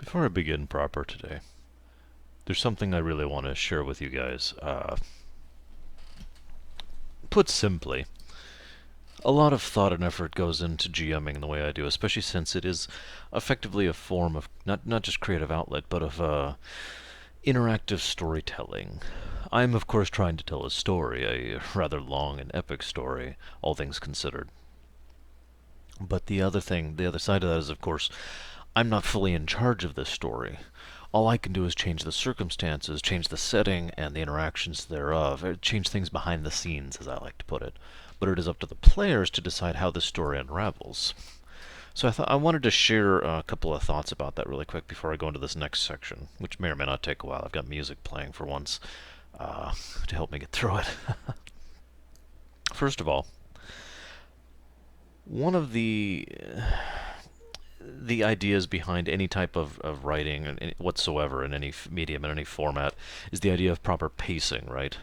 Before I begin proper today, there's something I really want to share with you guys. Put simply, a lot of thought and effort goes into GMing the way I do, especially since it is effectively a form of not just creative outlet, but of interactive storytelling. I'm of course trying to tell a story, a rather long and epic story, all things considered. But the other side of that is, of course, I'm not fully in charge of this story. All I can do is change the circumstances, change the setting, and the interactions thereof, change things behind the scenes, as I like to put it. But it is up to the players to decide how the story unravels. So I thought I wanted to share a couple of thoughts about that really quick before I go into this next section, which may or may not take a while. I've got music playing for once to help me get through it. First of all, one of the ideas behind any type of writing whatsoever in any medium, in any format, is the idea of proper pacing, right?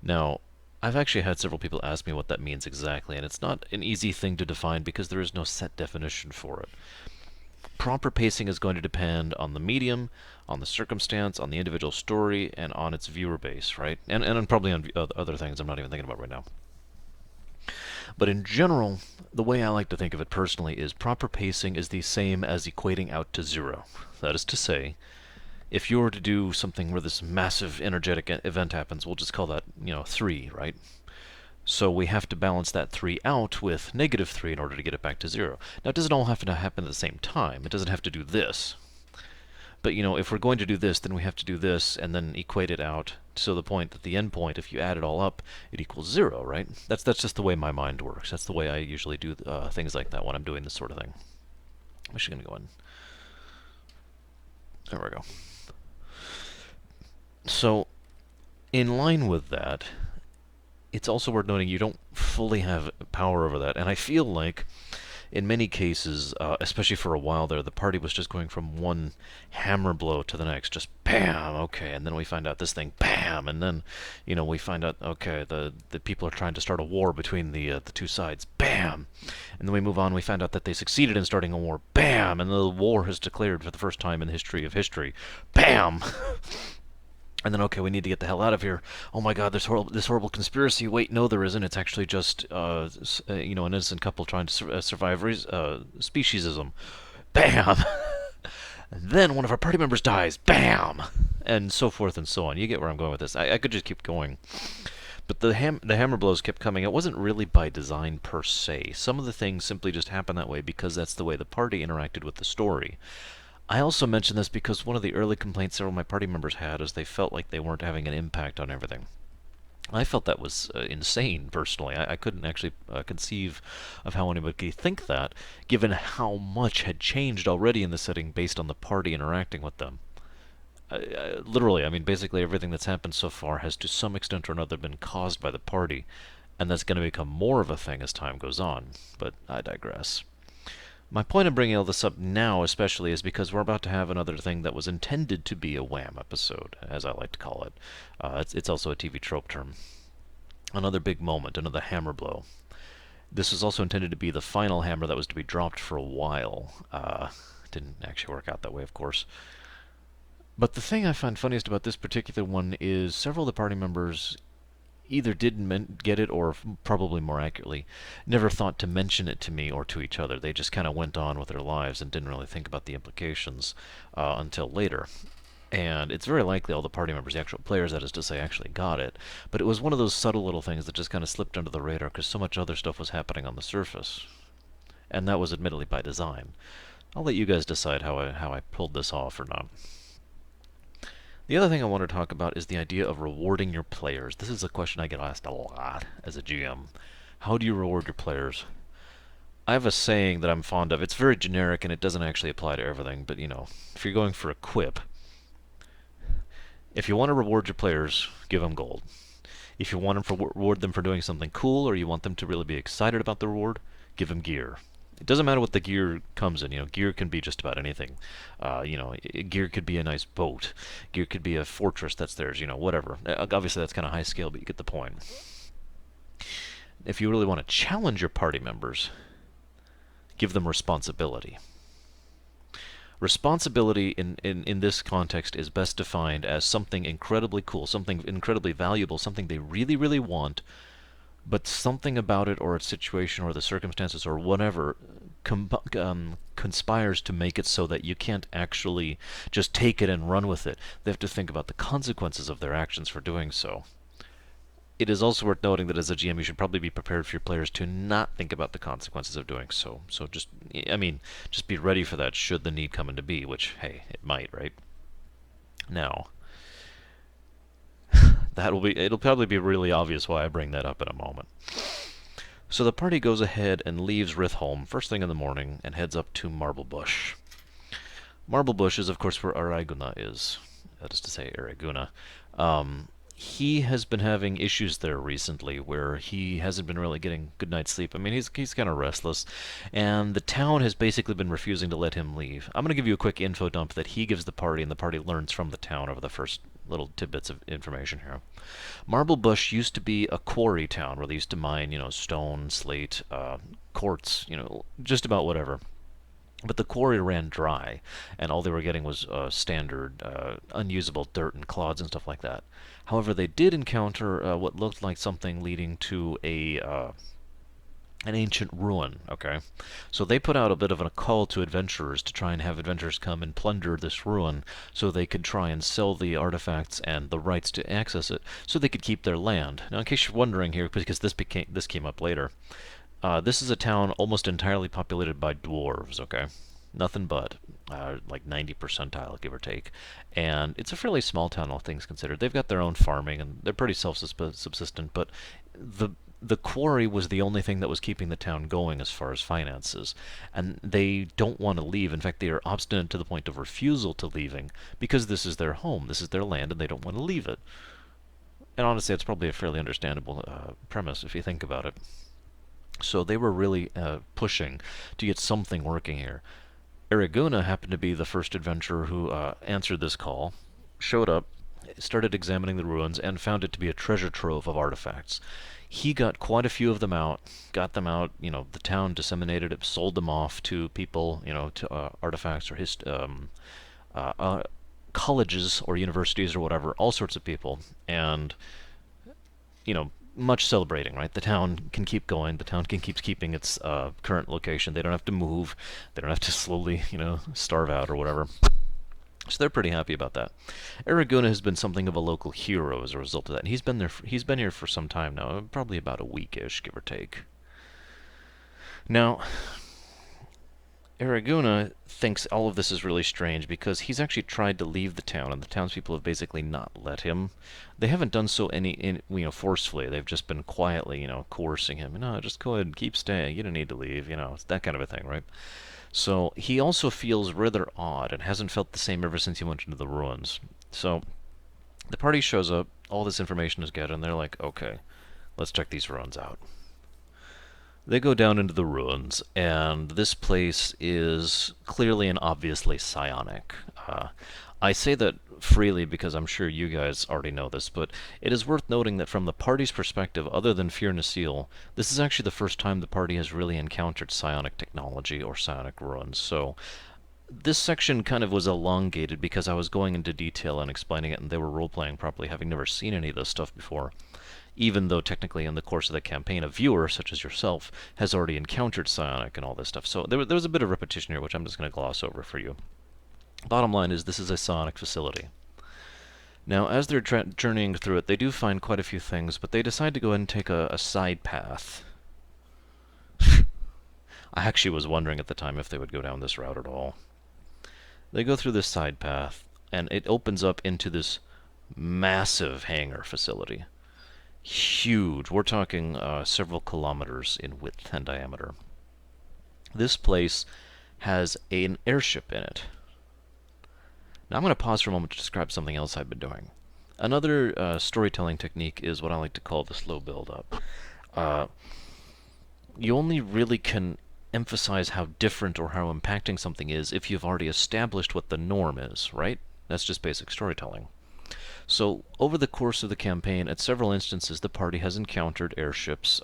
Now, I've actually had several people ask me what that means exactly, and it's not an easy thing to define because there is no set definition for it. Proper pacing is going to depend on the medium, on the circumstance, on the individual story, and on its viewer base, right? And probably on other things I'm not even thinking about right now. But in general, the way I like to think of it personally is proper pacing is the same as equating out to zero. That is to say, if you were to do something where this massive energetic event happens, we'll just call that, 3, right? So we have to balance that 3 out with -3 in order to get it back to 0. Now, it doesn't all have to happen at the same time. It doesn't have to do this. But, if we're going to do this, then we have to do this and then equate it out to the point that the end point, if you add it all up, it equals 0, right? That's just the way my mind works. That's the way I usually do things like that when I'm doing this sort of thing. I'm actually going to go in. There we go. So, in line with that, it's also worth noting you don't fully have power over that. And I feel like, in many cases, especially for a while there, the party was just going from one hammer blow to the next, just bam, okay, and then we find out this thing, bam, and then, we find out, okay, the people are trying to start a war between the two sides, bam, and then we move on, we find out that they succeeded in starting a war, bam, and the war is declared for the first time in the history of history, bam. And then, okay, we need to get the hell out of here. Oh my God, this horrible conspiracy. Wait, no, there isn't. It's actually just, an innocent couple trying to survive speciesism. Bam! And then one of our party members dies. Bam! And so forth and so on. You get where I'm going with this. I could just keep going. But the hammer blows kept coming. It wasn't really by design per se. Some of the things simply just happened that way because that's the way the party interacted with the story. I also mention this because one of the early complaints several of my party members had is they felt like they weren't having an impact on everything. I felt that was insane, personally. I couldn't actually conceive of how anybody could think that, given how much had changed already in the setting based on the party interacting with them. Literally, I mean, basically everything that's happened so far has to some extent or another been caused by the party, and that's going to become more of a thing as time goes on. But I digress. My point in bringing all this up now especially is because we're about to have another thing that was intended to be a wham episode, as I like to call it. It's also a TV trope term. Another big moment, another hammer blow. This was also intended to be the final hammer that was to be dropped for a while. Didn't actually work out that way, of course. But the thing I find funniest about this particular one is several of the party members either didn't get it, or probably more accurately, never thought to mention it to me or to each other. They just kind of went on with their lives and didn't really think about the implications until later. And it's very likely all the party members, the actual players, that is to say, actually got it. But it was one of those subtle little things that just kind of slipped under the radar because so much other stuff was happening on the surface. And that was admittedly by design. I'll let you guys decide how I pulled this off or not. The other thing I want to talk about is the idea of rewarding your players. This is a question I get asked a lot as a GM. How do you reward your players? I have a saying that I'm fond of. It's very generic and it doesn't actually apply to everything, but if you're going for a quip, if you want to reward your players, give them gold. If you want to reward them for doing something cool, or you want them to really be excited about the reward, give them gear. It doesn't matter what the gear comes in. Gear can be just about anything. Gear could be a nice boat. Gear could be a fortress that's theirs. Whatever. Obviously, that's kind of high scale, but you get the point. If you really want to challenge your party members, give them responsibility. Responsibility in this context is best defined as something incredibly cool, something incredibly valuable, something they really, really want, but something about it or its situation or the circumstances or whatever conspires to make it so that you can't actually just take it and run with it. They have to think about the consequences of their actions for doing so. It is also worth noting that as a GM, you should probably be prepared for your players to not think about the consequences of doing so. So just, I mean, just be ready for that should the need come into be, which, hey, it might, right? Now, it'll probably be really obvious why I bring that up in a moment. So the party goes ahead and leaves Rithholm first thing in the morning and heads up to Marblebush. Marblebush is, of course, where Araiguna is. That is to say, Araguna. He has been having issues there recently where he hasn't been really getting good night's sleep. I mean, he's kind of restless, and the town has basically been refusing to let him leave. I'm going to give you a quick info dump that he gives the party, and the party learns from the town over the first little tidbits of information here. Marblebush used to be a quarry town where they used to mine, stone, slate, quartz, just about whatever. But the quarry ran dry, and all they were getting was standard, unusable dirt and clods and stuff like that. However, they did encounter what looked like something leading to an ancient ruin, okay? So they put out a bit of a call to adventurers to try and have adventurers come and plunder this ruin so they could try and sell the artifacts and the rights to access it so they could keep their land. Now, in case you're wondering here, because this came up later, this is a town almost entirely populated by dwarves, okay? Nothing but, like 90 percentile, give or take. And it's a fairly small town, all things considered. They've got their own farming, and they're pretty self-subsistent, but the quarry was the only thing that was keeping the town going as far as finances. And they don't want to leave. In fact, they are obstinate to the point of refusal to leaving, because this is their home, this is their land, and they don't want to leave it. And honestly, it's probably a fairly understandable premise if you think about it. So they were really pushing to get something working here. Araguna happened to be the first adventurer who answered this call, showed up, started examining the ruins, and found it to be a treasure trove of artifacts. He got quite a few of them out, got them out, the town disseminated it, sold them off to people, to artifacts or colleges or universities or whatever, all sorts of people, and, much celebrating, right? The town can keep going. The town can keep keeping its current location. They don't have to move. They don't have to slowly, starve out or whatever. So they're pretty happy about that. Araguna has been something of a local hero as a result of that. And he's been here for some time now, probably about a weekish, give or take. Now, Araguna thinks all of this is really strange because he's actually tried to leave the town, and the townspeople have basically not let him. They haven't done so forcefully. They've just been quietly, coercing him. No, just go ahead and keep staying. You don't need to leave. It's that kind of a thing, right? So he also feels rather odd and hasn't felt the same ever since he went into the ruins. So the party shows up. All this information is gathered, and they're like, okay, let's check these ruins out. They go down into the ruins, and this place is clearly and obviously psionic. I say that freely because I'm sure you guys already know this, but it is worth noting that from the party's perspective, other than Fear Nasil, this is actually the first time the party has really encountered psionic technology or psionic ruins. So this section kind of was elongated because I was going into detail and explaining it, and they were role-playing properly, having never seen any of this stuff before. Even though technically in the course of the campaign, a viewer, such as yourself, has already encountered psionic and all this stuff. So there was a bit of repetition here, which I'm just going to gloss over for you. Bottom line is, this is a psionic facility. Now, as they're journeying through it, they do find quite a few things, but they decide to go ahead and take a side path. I actually was wondering at the time if they would go down this route at all. They go through this side path, and it opens up into this massive hangar facility. Huge. We're talking several kilometers in width and diameter. This place has an airship in it. Now I'm going to pause for a moment to describe something else I've been doing. Another storytelling technique is what I like to call the slow build-up. You only really can emphasize how different or how impacting something is if you've already established what the norm is, right? That's just basic storytelling. So, over the course of the campaign, at several instances, the party has encountered airships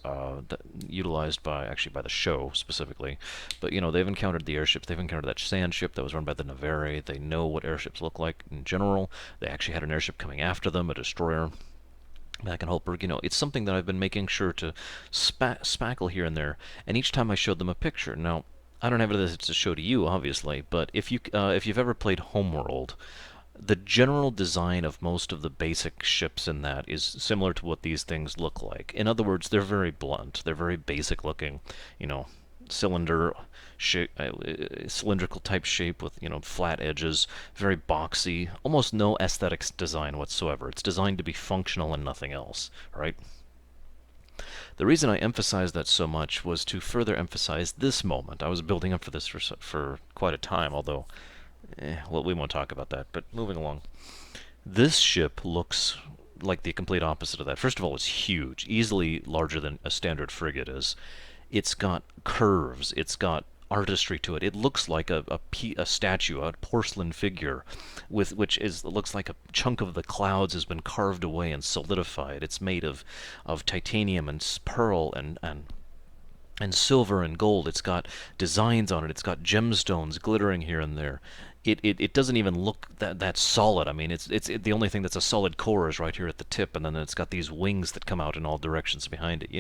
utilized actually by the show specifically. But, they've encountered the airships. They've encountered that sand ship that was run by the Navarre. They know what airships look like in general. They actually had an airship coming after them, a destroyer back in Hultberg. It's something that I've been making sure to spackle here and there. And each time I showed them a picture. Now, I don't have it to show to you, obviously, but if you've ever played Homeworld, the general design of most of the basic ships in that is similar to what these things look like. In other words, they're very blunt. They're very basic looking, cylinder shape, cylindrical type shape with, flat edges, very boxy, almost no aesthetics design whatsoever. It's designed to be functional and nothing else, right? The reason I emphasized that so much was to further emphasize this moment. I was building up for this for quite a time, although well, we won't talk about that, but moving along. This ship looks like the complete opposite of that. First of all, it's huge, easily larger than a standard frigate is. It's got curves, it's got artistry to it. It looks like a statue, a porcelain figure, which looks like a chunk of the clouds has been carved away and solidified. It's made of titanium and pearl and silver and gold. It's got designs on it. It's got gemstones glittering here and there. It doesn't even look that solid. I mean, it's the only thing that's a solid core is right here at the tip, and then it's got these wings that come out in all directions behind it.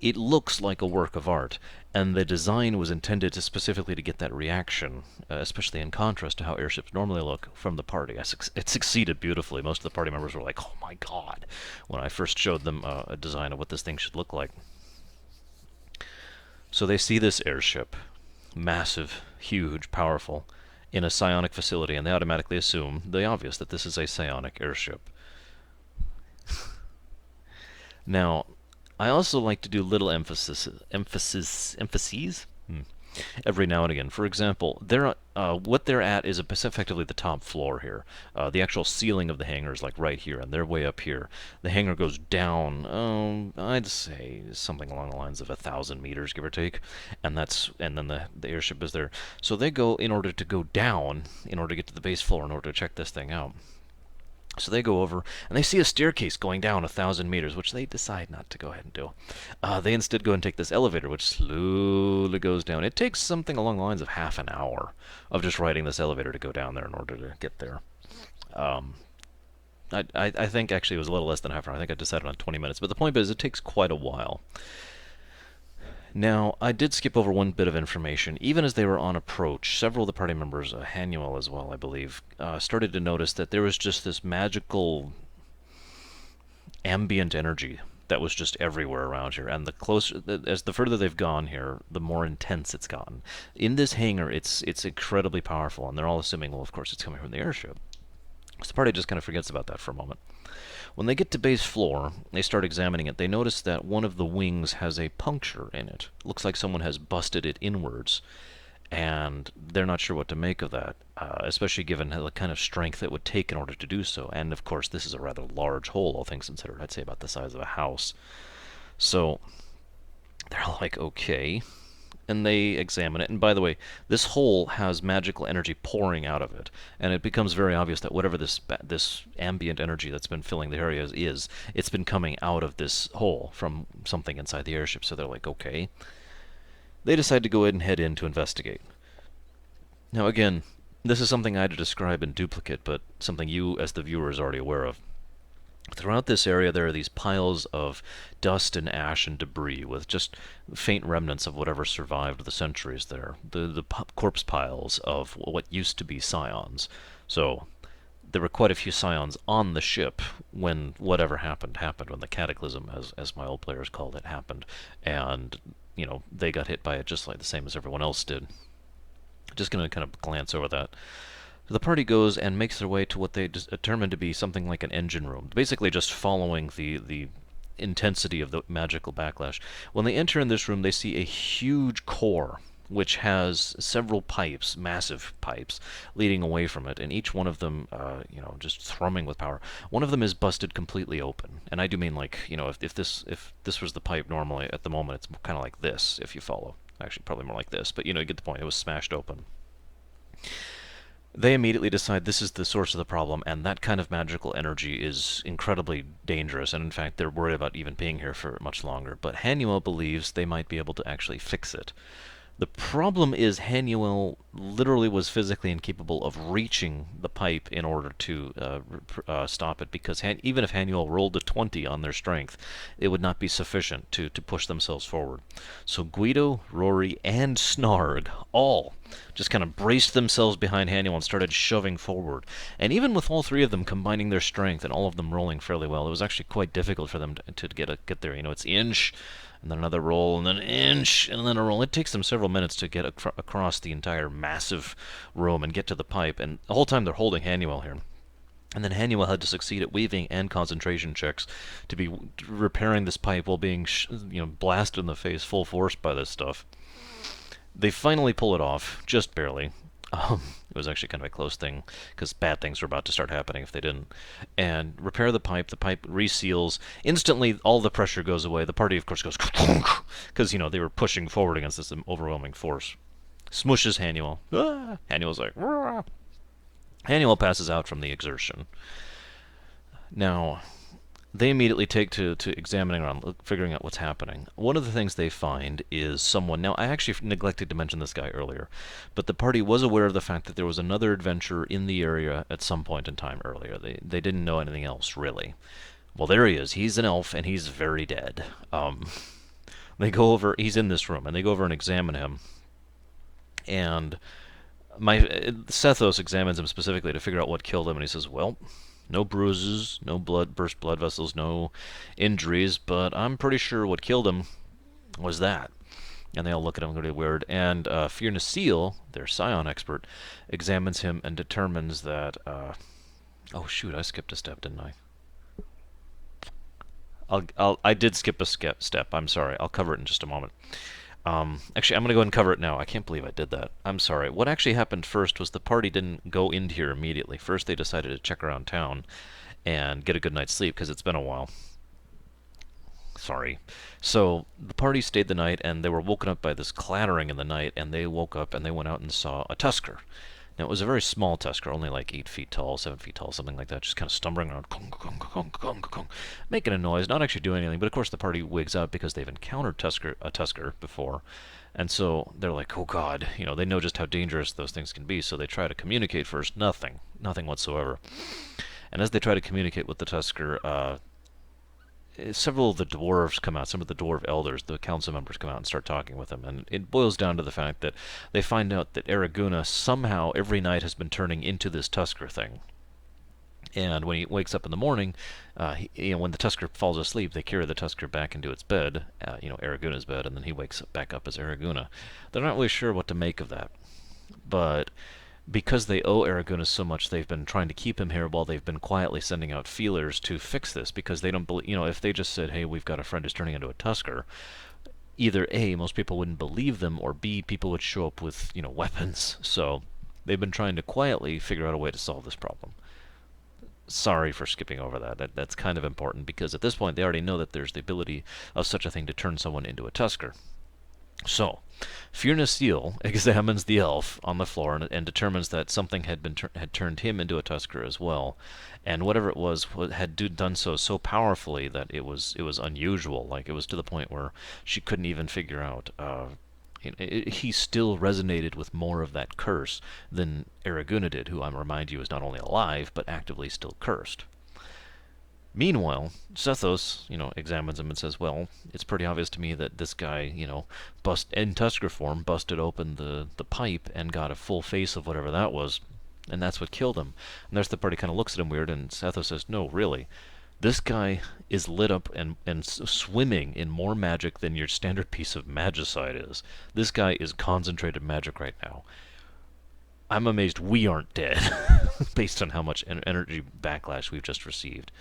It looks like a work of art, and the design was intended to specifically to get that reaction, especially in contrast to how airships normally look from the party. It succeeded beautifully. Most of the party members were like, "Oh my God," when I first showed them a design of what this thing should look like. So they see this airship, massive, huge, powerful, in a psionic facility, and they automatically assume the obvious, that this is a psionic airship. Now, I also like to do little emphases every now and again. For example, what they're at is effectively the top floor here. The actual ceiling of the hangar is like right here, and they're way up here. The hangar goes down, I'd say something along the lines of 1,000 meters, give or take, and then the airship is there. So they go in order to go down, in order to get to the base floor, in order to check this thing out. So they go over, and they see a staircase going down 1,000 meters, which they decide not to go ahead and do. They instead go and take this elevator, which slowly goes down. It takes something along the lines of half an hour of just riding this elevator to go down there in order to get there. I think actually it was a little less than half an hour. I think I decided on 20 minutes. But the point is, it takes quite a while. Now, I did skip over one bit of information. Even as they were on approach, several of the party members, Hanuel as well, I believe, started to notice that there was just this magical ambient energy that was just everywhere around here. And as the further they've gone here, the more intense it's gotten. In this hangar, it's incredibly powerful, and they're all assuming, well, of course, it's coming from the airship. So the party just kind of forgets about that for a moment. When they get to base floor, they start examining it. They notice that one of the wings has a puncture in it. Looks like someone has busted it inwards, and they're not sure what to make of that, especially given the kind of strength it would take in order to do so. And of course, this is a rather large hole, all things considered. I'd say about the size of a house. So they're like, okay. And they examine it. And by the way, this hole has magical energy pouring out of it, and it becomes very obvious that whatever this ambient energy that's been filling the area is, it's been coming out of this hole from something inside the airship. So they're like, okay. They decide to go ahead and head in to investigate. Now again, this is something I had to describe in duplicate, but something you, as the viewer, is already aware of. Throughout this area, there are these piles of dust and ash and debris with just faint remnants of whatever survived the centuries there. The corpse piles of what used to be scions. So there were quite a few scions on the ship when whatever happened, when the cataclysm, as my old players called it, happened. And, they got hit by it just like the same as everyone else did. Just going to kind of glance over that. The party goes and makes their way to what they determine to be something like an engine room, basically just following the intensity of the magical backlash. When they enter in this room, they see a huge core, which has several pipes, massive pipes, leading away from it, and each one of them, just thrumming with power. One of them is busted completely open, and I do mean like, if this was the pipe normally, at the moment, it's kind of like this, if you follow. Actually, probably more like this, but you get the point. It was smashed open. They immediately decide this is the source of the problem, and that kind of magical energy is incredibly dangerous, and in fact, they're worried about even being here for much longer. But Hanuel believes they might be able to actually fix it. The problem is Hanuel literally was physically incapable of reaching the pipe in order to stop it, because even if Hanuel rolled a 20 on their strength, it would not be sufficient to push themselves forward. So Guido, Rory, and Snarg all just kind of braced themselves behind Hanuel and started shoving forward. And even with all three of them combining their strength and all of them rolling fairly well, it was actually quite difficult for them to get there. You know, it's inch, and then another roll, and then an inch, and then a roll. It takes them several minutes to get across the entire massive room and get to the pipe, and the whole time they're holding Hanuel here. And then Hanuel had to succeed at weaving and concentration checks to be repairing this pipe while being blasted in the face full force by this stuff. They finally pull it off, just barely. It was actually kind of a close thing, because bad things were about to start happening if they didn't. And repair the pipe. The pipe reseals. Instantly, all the pressure goes away. The party, of course, goes because, they were pushing forward against this overwhelming force. Smushes Hanuel. Ah! Hanuel's like, Rah! Hanuel passes out from the exertion. Now, they immediately take to examining around, figuring out what's happening. One of the things they find is someone. Now, I actually neglected to mention this guy earlier, but the party was aware of the fact that there was another adventurer in the area at some point in time earlier. They didn't know anything else, really. Well, there he is. He's an elf, and he's very dead. They go over. He's in this room, and they go over and examine him. And Sethos examines him specifically to figure out what killed him, and he says, well, no bruises, no burst blood vessels, no injuries, but I'm pretty sure what killed him was that. And they all look at him really weird. And Fiona Seal, their Scion expert, examines him and determines that... oh, shoot, I skipped a step, didn't I? I did skip a step. I'm sorry. I'll cover it in just a moment. Actually, I'm going to go ahead and cover it now. I can't believe I did that. I'm sorry. What actually happened first was the party didn't go into here immediately. First, they decided to check around town and get a good night's sleep, because it's been a while. Sorry. So, the party stayed the night, and they were woken up by this clattering in the night, and they woke up and they went out and saw a tusker. Now, it was a very small tusker, only like 8 feet tall, 7 feet tall, something like that, just kind of stumbling around, making a noise, not actually doing anything. But of course, the party wigs out because they've encountered a tusker before, and so they're like, oh god, they know just how dangerous those things can be. So they try to communicate first, nothing whatsoever. And as they try to communicate with the tusker, several of the dwarves come out, some of the dwarf elders, the council members come out and start talking with him, and it boils down to the fact that they find out that Araguna somehow every night has been turning into this tusker thing. And when he wakes up in the morning, when the tusker falls asleep, they carry the tusker back into its bed, Araguna's bed, and then he wakes back up as Araguna. They're not really sure what to make of that, but because they owe Araguna so much, they've been trying to keep him here while they've been quietly sending out feelers to fix this, because they don't believe, if they just said, hey, we've got a friend who's turning into a tusker, either A, most people wouldn't believe them, or B, people would show up with, weapons. So they've been trying to quietly figure out a way to solve this problem. Sorry for skipping over that. That's kind of important, because at this point they already know that there's the ability of such a thing to turn someone into a tusker. So, Fiona Seal examines the elf on the floor and determines that something had turned him into a tusker as well, and whatever it was had done so powerfully that it was unusual. Like, it was to the point where she couldn't even figure out. He still resonated with more of that curse than Araguna did, who I remind you is not only alive but actively still cursed. Meanwhile, Sethos, examines him and says, well, it's pretty obvious to me that this guy, in Tusker form, busted open the pipe and got a full face of whatever that was, and that's what killed him. And there's the party kind of looks at him weird, and Sethos says, no, really, this guy is lit up and swimming in more magic than your standard piece of magicite is. This guy is concentrated magic right now. I'm amazed we aren't dead, based on how much energy backlash we've just received.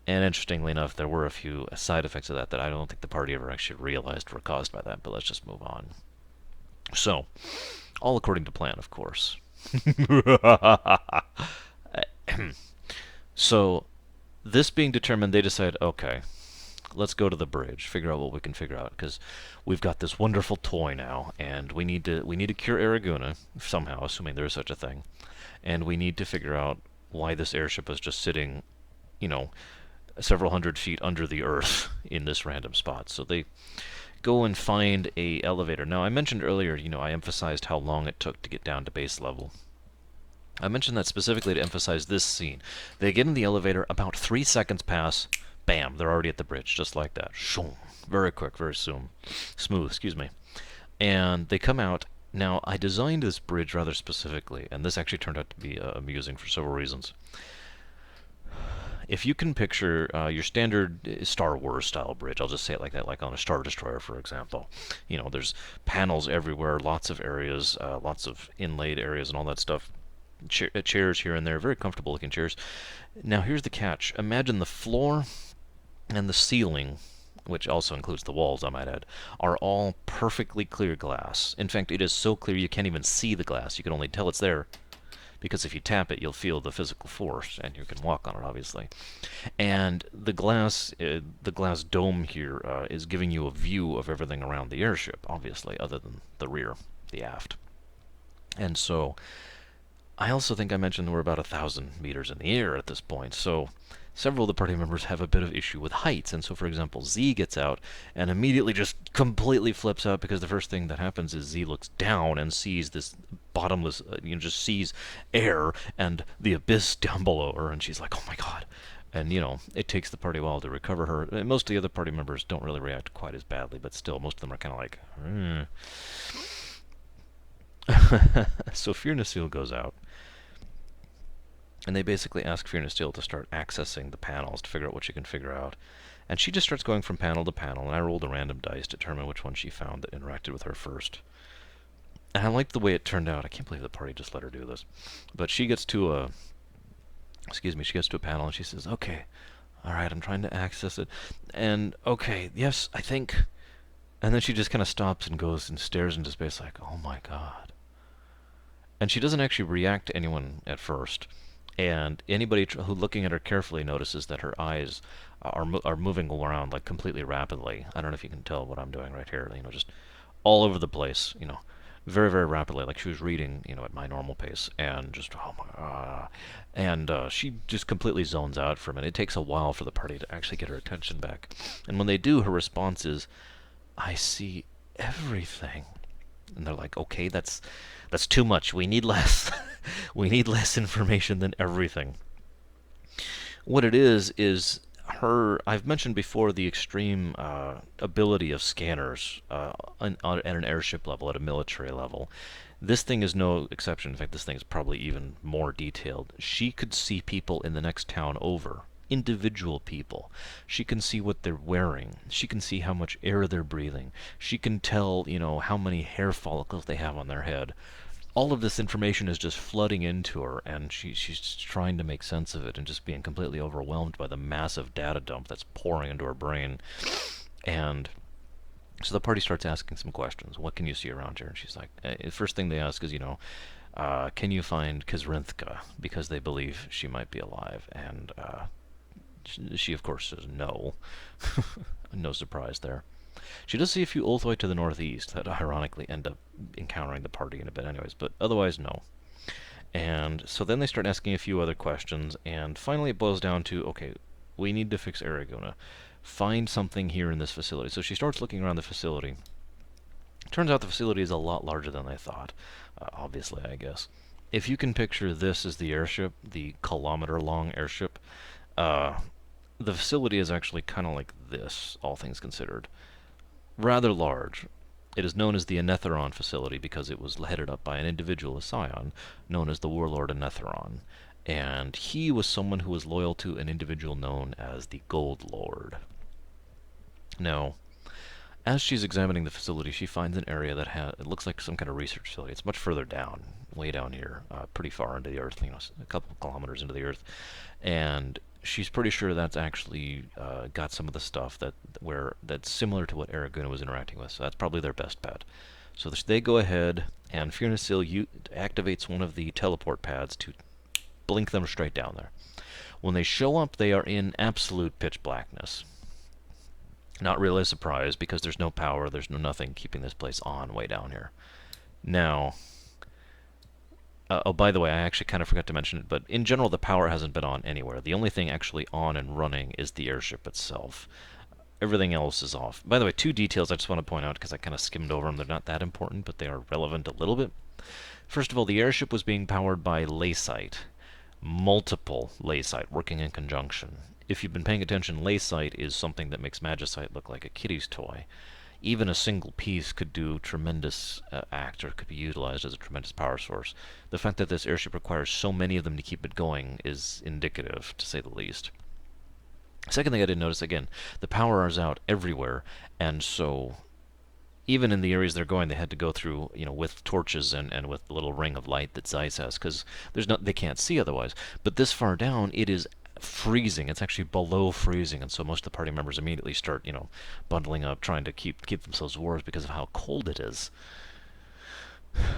And interestingly enough, there were a few side effects of that I don't think the party ever actually realized were caused by that, but let's just move on. So, all according to plan, of course. So, this being determined, they decide, okay, let's go to the bridge, figure out what we can figure out, because we've got this wonderful toy now, and we need to cure Araguna somehow, assuming there is such a thing, and we need to figure out why this airship is just sitting, you know, several hundred feet under the earth in this random spot. So they go and find a elevator. Now, I mentioned earlier, I emphasized how long it took to get down to base level. I mentioned that specifically to emphasize this scene. They get in the elevator, about 3 seconds pass, bam, they're already at the bridge, just like that. Shoom. Very quick, very smooth, excuse me. And they come out. Now, I designed this bridge rather specifically, and this actually turned out to be amusing for several reasons. If you can picture your standard Star Wars style bridge, I'll just say it like that, like on a Star Destroyer, for example. There's panels everywhere, lots of areas, lots of inlaid areas and all that stuff. Chairs here and there, very comfortable looking chairs. Now here's the catch. Imagine the floor and the ceiling, which also includes the walls, I might add, are all perfectly clear glass. In fact, it is so clear you can't even see the glass. You can only tell it's there because if you tap it, you'll feel the physical force, and you can walk on it, obviously. And the glass dome here is giving you a view of everything around the airship, obviously, other than the rear, the aft. And so, I also think I mentioned we're about 1,000 meters in the air at this point, so several of the party members have a bit of issue with heights. And so, for example, Z gets out and immediately just completely flips out because the first thing that happens is Z looks down and sees this bottomless, just sees air and the abyss down below her, and she's like, oh my god. And, it takes the party a while to recover her. And most of the other party members don't really react quite as badly, but still, most of them are kind of like, So Firnasil goes out, and they basically ask Firnasil to start accessing the panels to figure out what she can figure out. And she just starts going from panel to panel, and I rolled a random dice to determine which one she found that interacted with her first. And I liked the way it turned out. I can't believe the party just let her do this. But she gets to a panel, and she says, okay, alright, I'm trying to access it. And, okay, yes, I think... And then she just kind of stops and goes and stares into space like, oh my god. And she doesn't actually react to anyone at first. And anybody who looking at her carefully notices that her eyes are moving around like completely rapidly. I don't know if you can tell what I'm doing right here. Just all over the place. Very, very rapidly, like she was reading, at my normal pace, and just, oh my god. And she just completely zones out for a minute. It takes a while for the party to actually get her attention back. And when they do, her response is, I see everything. And they're like, okay, that's too much. We need less. We need less information than everything. What it is I've mentioned before the extreme ability of scanners at an airship level, at a military level. This thing is no exception. In fact, this thing is probably even more detailed. She could see people in the next town over. Individual people. She can see what they're wearing. She can see how much air they're breathing. She can tell, how many hair follicles they have on their head. All of this information is just flooding into her, and she's trying to make sense of it and just being completely overwhelmed by the massive data dump that's pouring into her brain. And so the party starts asking some questions. What can you see around here? And she's like, the first thing they ask is, can you find Kazrinthka? Because they believe she might be alive. And she, of course, says no. No surprise there. She does see a few Ulthoi to the northeast that ironically end up encountering the party in a bit anyways, but otherwise no. And so then they start asking a few other questions, and finally it boils down to, okay, we need to fix Araguna. Find something here in this facility. So she starts looking around the facility. Turns out the facility is a lot larger than they thought, obviously, I guess. If you can picture this as the airship, the kilometer-long airship, the facility is actually kind of like this, all things considered. Rather large. It is known as the Anetheron facility because it was headed up by an individual, a scion, known as the Warlord Anetheron. And he was someone who was loyal to an individual known as the Gold Lord. Now, as she's examining the facility, she finds an area that it looks like some kind of research facility. It's much further down, way down here, pretty far into the earth, a couple of kilometers into the earth. And she's pretty sure that's actually got some of the stuff that's similar to what Araguna was interacting with. So that's probably their best bet. So they go ahead, and Firnasil activates one of the teleport pads to blink them straight down there. When they show up, they are in absolute pitch blackness. Not really a surprise, because there's no power, there's no nothing keeping this place on way down here. Now, oh, by the way, I actually kind of forgot to mention it, but in general, the power hasn't been on anywhere. The only thing actually on and running is the airship itself. Everything else is off. By the way, two details I just want to point out, because I kind of skimmed over them. They're not that important, but they are relevant a little bit. First of all, the airship was being powered by Lacite. Multiple Lacite working in conjunction. If you've been paying attention, Lacite is something that makes Magicite look like a kiddie's toy. Even a single piece could do tremendous act, or could be utilized as a tremendous power source. The fact that this airship requires so many of them to keep it going is indicative, to say the least. Second thing I did notice, again, the power is out everywhere, and so even in the areas they're going, they had to go through, with torches and with the little ring of light that Zeiss has, because they can't see otherwise. But this far down, it is freezing. It's actually below freezing, and so most of the party members immediately start, bundling up, trying to keep themselves warm because of how cold it is.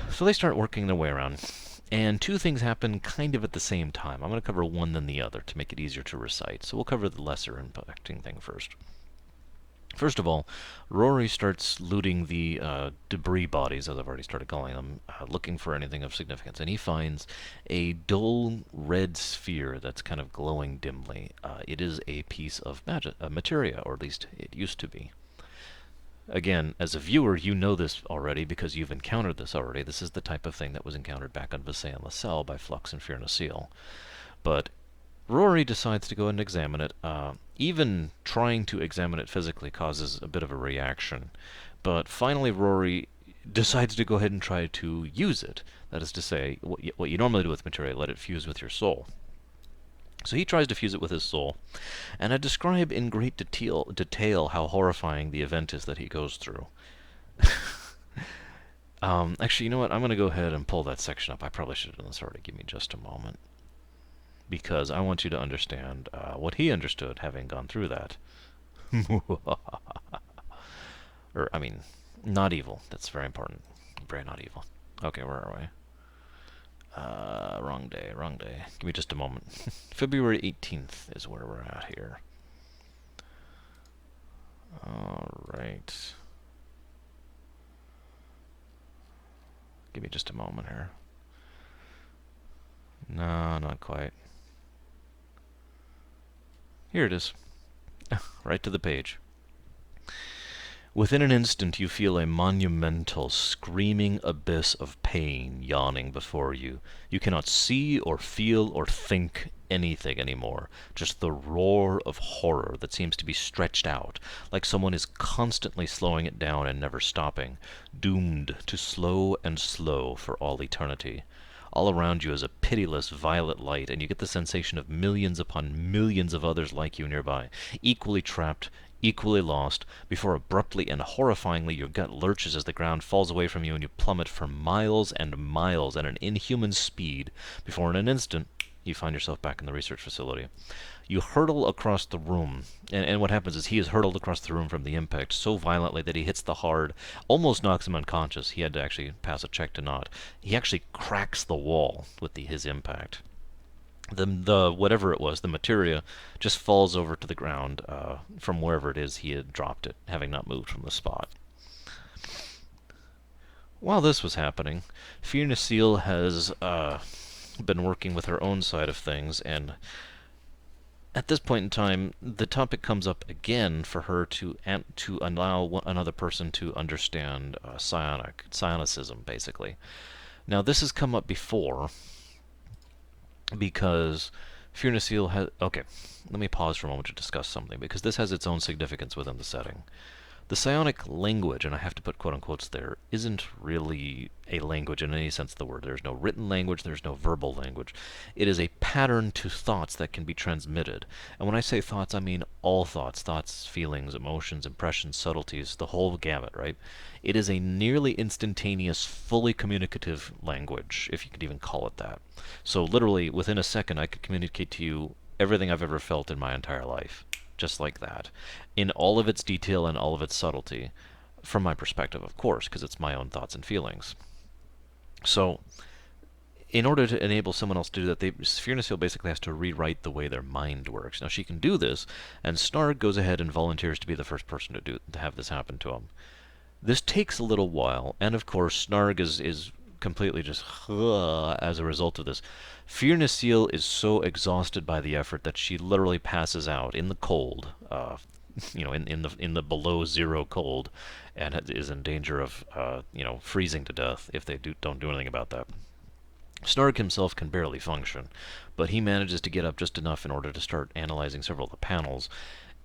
So they start working their way around. And two things happen kind of at the same time. I'm going to cover one then the other to make it easier to recite. So we'll cover the lesser impacting thing first. First of all, Rory starts looting the debris bodies, as I've already started calling them, looking for anything of significance. And he finds a dull red sphere that's kind of glowing dimly. It is a piece of materia, or at least it used to be. Again, as a viewer, you know this already because you've encountered this already. This is the type of thing that was encountered back on Visay and LaSalle by Flux and Fearnasil. But Rory decides to go and examine it. Even trying to examine it physically causes a bit of a reaction. But finally, Rory decides to go ahead and try to use it. That is to say, what you normally do with materia, let it fuse with your soul. So he tries to fuse it with his soul, and I describe in great detail how horrifying the event is that he goes through. Actually, you know what? I'm going to go ahead and pull that section up. I probably should have done this already. Give me just a moment. Because I want you to understand what he understood, having gone through that. Not evil. That's very important. Very not evil. Okay, where are we? Wrong day. Give me just a moment. February 18th is where we're at here. Alright. Give me just a moment here. No, not quite. Here it is. Right to the page. Within an instant you feel a monumental, screaming abyss of pain yawning before you. You cannot see or feel or think anything anymore. Just the roar of horror that seems to be stretched out, like someone is constantly slowing it down and never stopping, doomed to slow and slow for all eternity. All around you is a pitiless violet light, and you get the sensation of millions upon millions of others like you nearby, equally trapped, equally lost, before abruptly and horrifyingly your gut lurches as the ground falls away from you and you plummet for miles and miles at an inhuman speed, before in an instant you find yourself back in the research facility. You hurtle across the room, and what happens is he is hurtled across the room from the impact so violently that he hits the hard, almost knocks him unconscious. He had to actually pass a check to not. He actually cracks the wall with his impact. The whatever it was, the materia, just falls over to the ground from wherever it is he had dropped it, having not moved from the spot. While this was happening, Fearnasil has been working with her own side of things, and at this point in time, the topic comes up again for her to allow another person to understand psionicism, basically. Now, this has come up before, because Fearnasil has... Okay, let me pause for a moment to discuss something, because this has its own significance within the setting. The psionic language, and I have to put quote-unquotes there, isn't really a language in any sense of the word. There's no written language, there's no verbal language. It is a pattern to thoughts that can be transmitted. And when I say thoughts, I mean all thoughts. Thoughts, feelings, emotions, impressions, subtleties, the whole gamut, right? It is a nearly instantaneous, fully communicative language, if you could even call it that. So literally, within a second, I could communicate to you everything I've ever felt in my entire life. Just like that, in all of its detail and all of its subtlety, from my perspective, of course, because it's my own thoughts and feelings. So, in order to enable someone else to do that, Fearness basically has to rewrite the way their mind works. Now she can do this, and Snarg goes ahead and volunteers to be the first person to have this happen to him. This takes a little while, and of course Snarg is completely just as a result of this. Fearness is so exhausted by the effort that she literally passes out in the cold, in the below zero cold, and is in danger of freezing to death if they don't do anything about that. Snarg himself can barely function, but he manages to get up just enough in order to start analyzing several of the panels,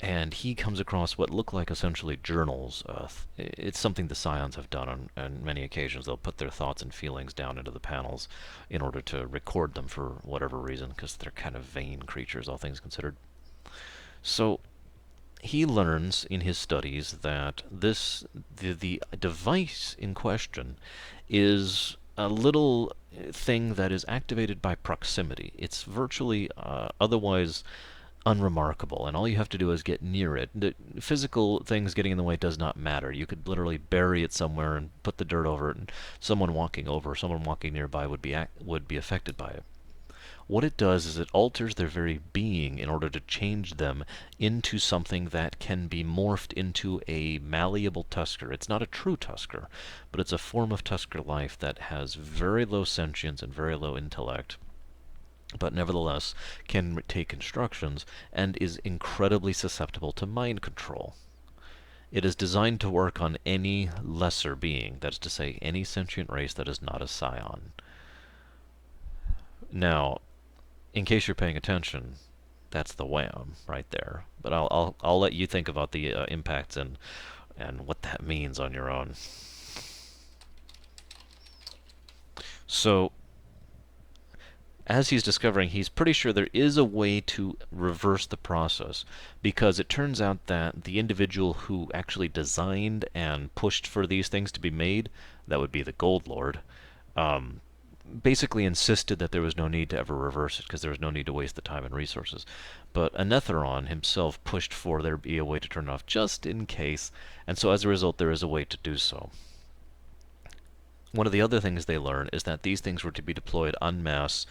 and he comes across what look like essentially journals. It's something the Scions have done on many occasions. They'll put their thoughts and feelings down into the panels in order to record them for whatever reason, because they're kind of vain creatures, all things considered. So he learns in his studies that the device in question is a little thing that is activated by proximity. It's virtually otherwise unremarkable, and all you have to do is get near it. The physical things getting in the way does not matter. You could literally bury it somewhere and put the dirt over it, and someone walking nearby would be affected by it. What it does is it alters their very being in order to change them into something that can be morphed into a malleable tusker. It's not a true tusker, but it's a form of tusker life that has very low sentience and very low intellect, but nevertheless can take instructions and is incredibly susceptible to mind control. It is designed to work on any lesser being, that is to say, any sentient race that is not a scion. Now, in case you're paying attention, that's the wham right there. But I'll let you think about the impacts and what that means on your own. So, as he's discovering, he's pretty sure there is a way to reverse the process, because it turns out that the individual who actually designed and pushed for these things to be made, that would be the Gold Lord, basically insisted that there was no need to ever reverse it, because there was no need to waste the time and resources. But Anetheron himself pushed for there be a way to turn it off just in case, and so as a result there is a way to do so. One of the other things they learn is that these things were to be deployed en masse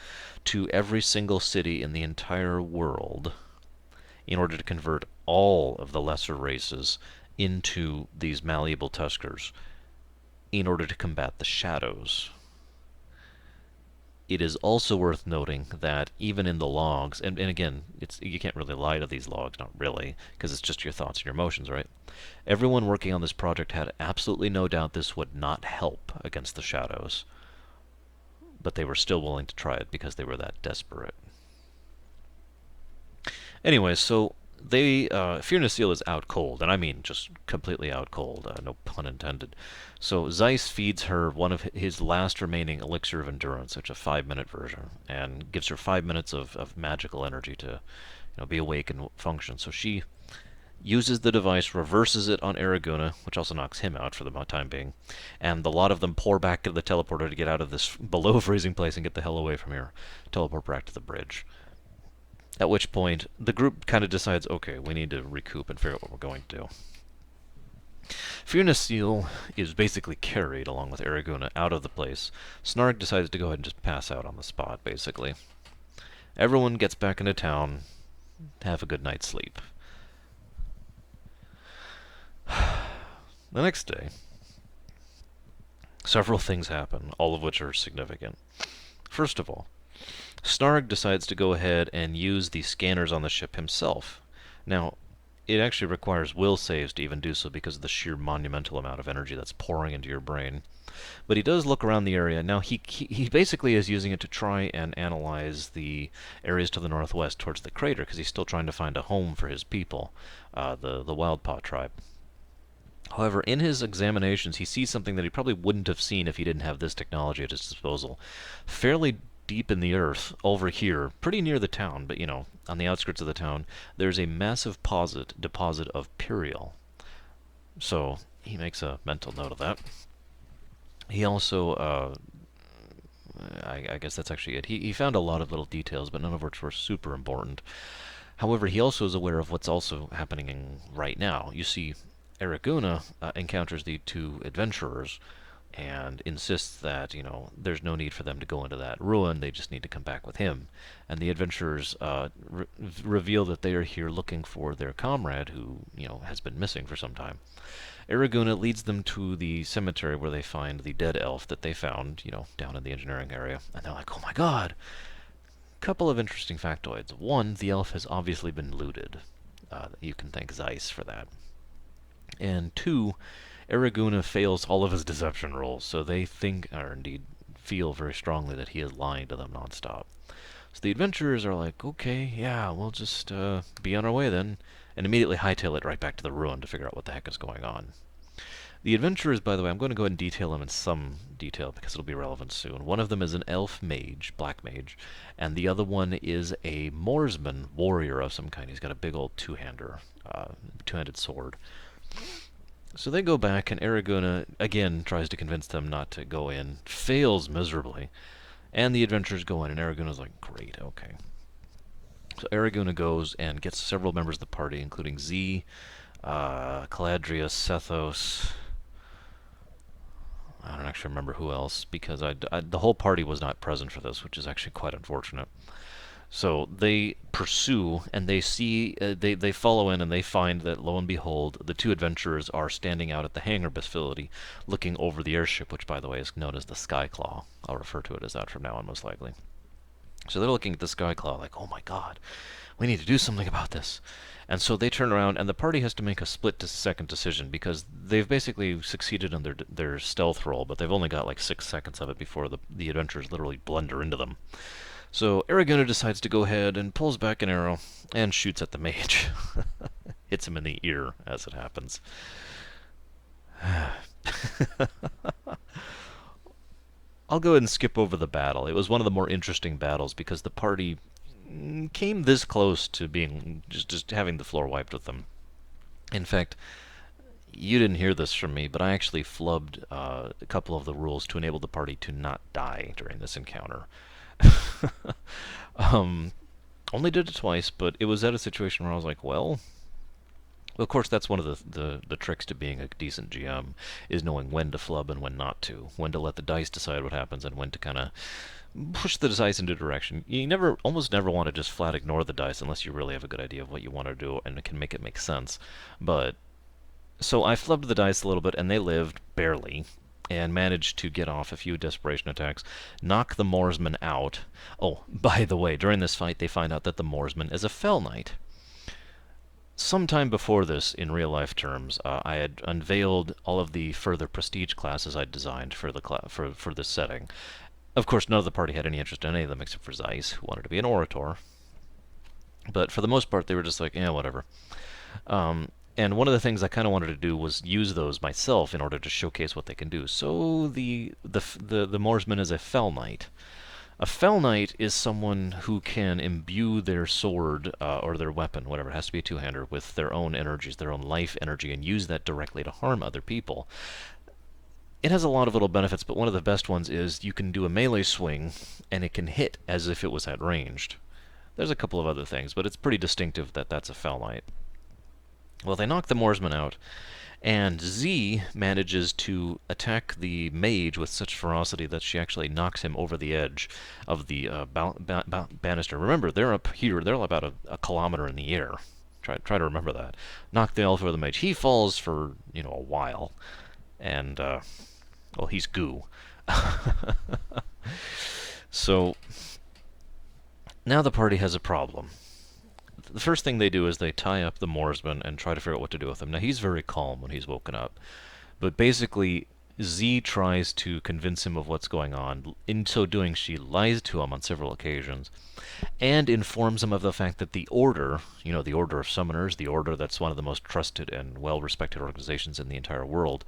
to every single city in the entire world in order to convert all of the lesser races into these malleable tuskers in order to combat the shadows. It is also worth noting that even in the logs, and again, you can't really lie to these logs, not really, because it's just your thoughts and your emotions, right? Everyone working on this project had absolutely no doubt this would not help against the shadows, but they were still willing to try it because they were that desperate. Anyway, so Fearness is out cold, and I mean just completely out cold, no pun intended. So Zeiss feeds her one of his last remaining elixir of endurance, which is a 5-minute version, and gives her 5 minutes of magical energy to be awake and function. So she uses the device, reverses it on Araguna, which also knocks him out for the time being, and the lot of them pour back to the teleporter to get out of this below freezing place and get the hell away from here. Teleport back to the bridge. At which point, the group kind of decides, okay, we need to recoup and figure out what we're going to do. Fearness is basically carried, along with Araguna, out of the place. Snarg decides to go ahead and just pass out on the spot, basically. Everyone gets back into town, have a good night's sleep. The next day, several things happen, all of which are significant. First of all, Snarg decides to go ahead and use the scanners on the ship himself. Now, it actually requires will saves to even do so because of the sheer monumental amount of energy that's pouring into your brain. But he does look around the area. Now, he basically is using it to try and analyze the areas to the northwest towards the crater, because he's still trying to find a home for his people, the Wildpaw tribe. However, in his examinations, he sees something that he probably wouldn't have seen if he didn't have this technology at his disposal. Fairly deep in the earth, over here, pretty near the town, but on the outskirts of the town, there's a massive deposit of Pyrial. So, he makes a mental note of that. He also, I guess that's actually it. He found a lot of little details, but none of which were super important. However, he also is aware of what's also happening right now. You see, Araguna encounters the two adventurers, and insists that, there's no need for them to go into that ruin, they just need to come back with him. And the adventurers reveal that they are here looking for their comrade who, has been missing for some time. Araguna leads them to the cemetery where they find the dead elf that they found, down in the engineering area. And they're like, oh my god! Couple of interesting factoids. One, the elf has obviously been looted. You can thank Zeiss for that. And two, Araguna fails all of his deception rolls, so they think, or indeed feel very strongly that he is lying to them nonstop. So the adventurers are like, okay, yeah, we'll just be on our way then, and immediately hightail it right back to the ruin to figure out what the heck is going on. The adventurers, by the way, I'm going to go ahead and detail them in some detail because it'll be relevant soon. One of them is an elf mage, black mage, and the other one is a Moorsman warrior of some kind. He's got a big old two-handed sword. So they go back, and Araguna again tries to convince them not to go in, fails miserably, and the adventurers go in, and Araguna's like, great, okay. So Araguna goes and gets several members of the party, including Z, Caladrius, Sethos. I don't actually remember who else, because the whole party was not present for this, which is actually quite unfortunate. So they pursue, and they see, they follow in, and they find that, lo and behold, the two adventurers are standing out at the hangar facility, looking over the airship, which, by the way, is known as the Skyclaw. I'll refer to it as that from now on, most likely. So they're looking at the Skyclaw like, oh my god, we need to do something about this. And so they turn around, and the party has to make a split-second decision, because they've basically succeeded in their stealth roll, but they've only got like 6 seconds of it before the adventurers literally blunder into them. So Araguna decides to go ahead and pulls back an arrow and shoots at the mage. Hits him in the ear, as it happens. I'll go ahead and skip over the battle. It was one of the more interesting battles because the party came this close to being just having the floor wiped with them. In fact, you didn't hear this from me, but I actually flubbed a couple of the rules to enable the party to not die during this encounter. Only did it twice, but it was at a situation where I was like, well, of course that's one of the tricks to being a decent GM, is knowing when to flub and when not to, when to let the dice decide what happens and when to kind of push the dice into direction. You almost never want to just flat ignore the dice unless you really have a good idea of what you want to do and can make it make sense. But so I flubbed the dice a little bit, and they lived barely, and managed to get off a few desperation attacks, knock the Moorsman out. Oh, by the way, during this fight they find out that the Moorsman is a Fell Knight. Sometime before this, in real-life terms, I had unveiled all of the further prestige classes I'd designed for for this setting. Of course, none of the party had any interest in any of them except for Zeiss, who wanted to be an Orator. But for the most part, they were just like, yeah, whatever. And one of the things I kind of wanted to do was use those myself in order to showcase what they can do. So the Moorsman is a Fell Knight. A Fell Knight is someone who can imbue their sword or their weapon, whatever, it has to be a two-hander, with their own energies, their own life energy, and use that directly to harm other people. It has a lot of little benefits, but one of the best ones is you can do a melee swing, and it can hit as if it was at ranged. There's a couple of other things, but it's pretty distinctive that that's a Fell Knight. Well, they knock the Moorsman out, and Z manages to attack the mage with such ferocity that she actually knocks him over the edge of the banister. Remember, they're up here. They're about a kilometer in the air. Try to remember that. Knock the elf over the mage. He falls for, a while. And, well, he's goo. So, now the party has a problem. The first thing they do is they tie up the Moorsman and try to figure out what to do with him. Now, he's very calm when he's woken up. But basically, Z tries to convince him of what's going on. In so doing, she lies to him on several occasions and informs him of the fact that the Order, the Order of Summoners, the Order that's one of the most trusted and well-respected organizations in the entire world,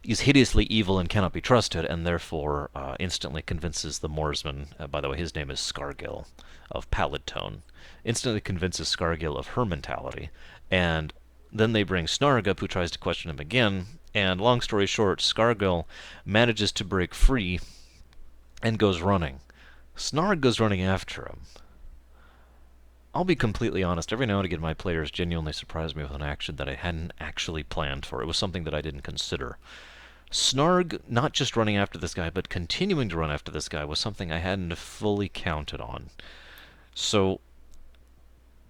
is hideously evil and cannot be trusted, and therefore instantly convinces the Moorsman, by the way, his name is Scargill, of Pallid Tone, instantly convinces Scargill of her mentality, and then they bring Snarg up, who tries to question him again, and long story short, Scargill manages to break free and goes running. Snarg goes running after him. I'll be completely honest, every now and again my players genuinely surprise me with an action that I hadn't actually planned for. It was something that I didn't consider. Snarg not just running after this guy, but continuing to run after this guy was something I hadn't fully counted on. So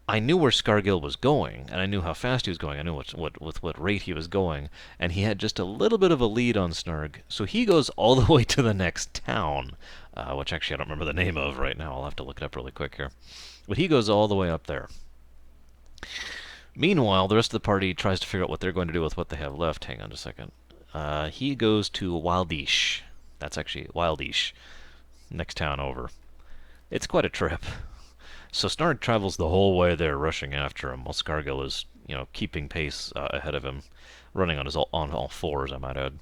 I knew where Scargill was going, and I knew how fast he was going. I knew with what rate he was going, and he had just a little bit of a lead on Snarg. So he goes all the way to the next town, which actually I don't remember the name of right now. I'll have to look it up really quick here. But he goes all the way up there. Meanwhile, the rest of the party tries to figure out what they're going to do with what they have left. Hang on just a second. He goes to Wildish. That's actually Wildish, next town over. It's quite a trip. So Snarg travels the whole way there, rushing after him, while Scargill is, keeping pace ahead of him, running on all fours, I might add.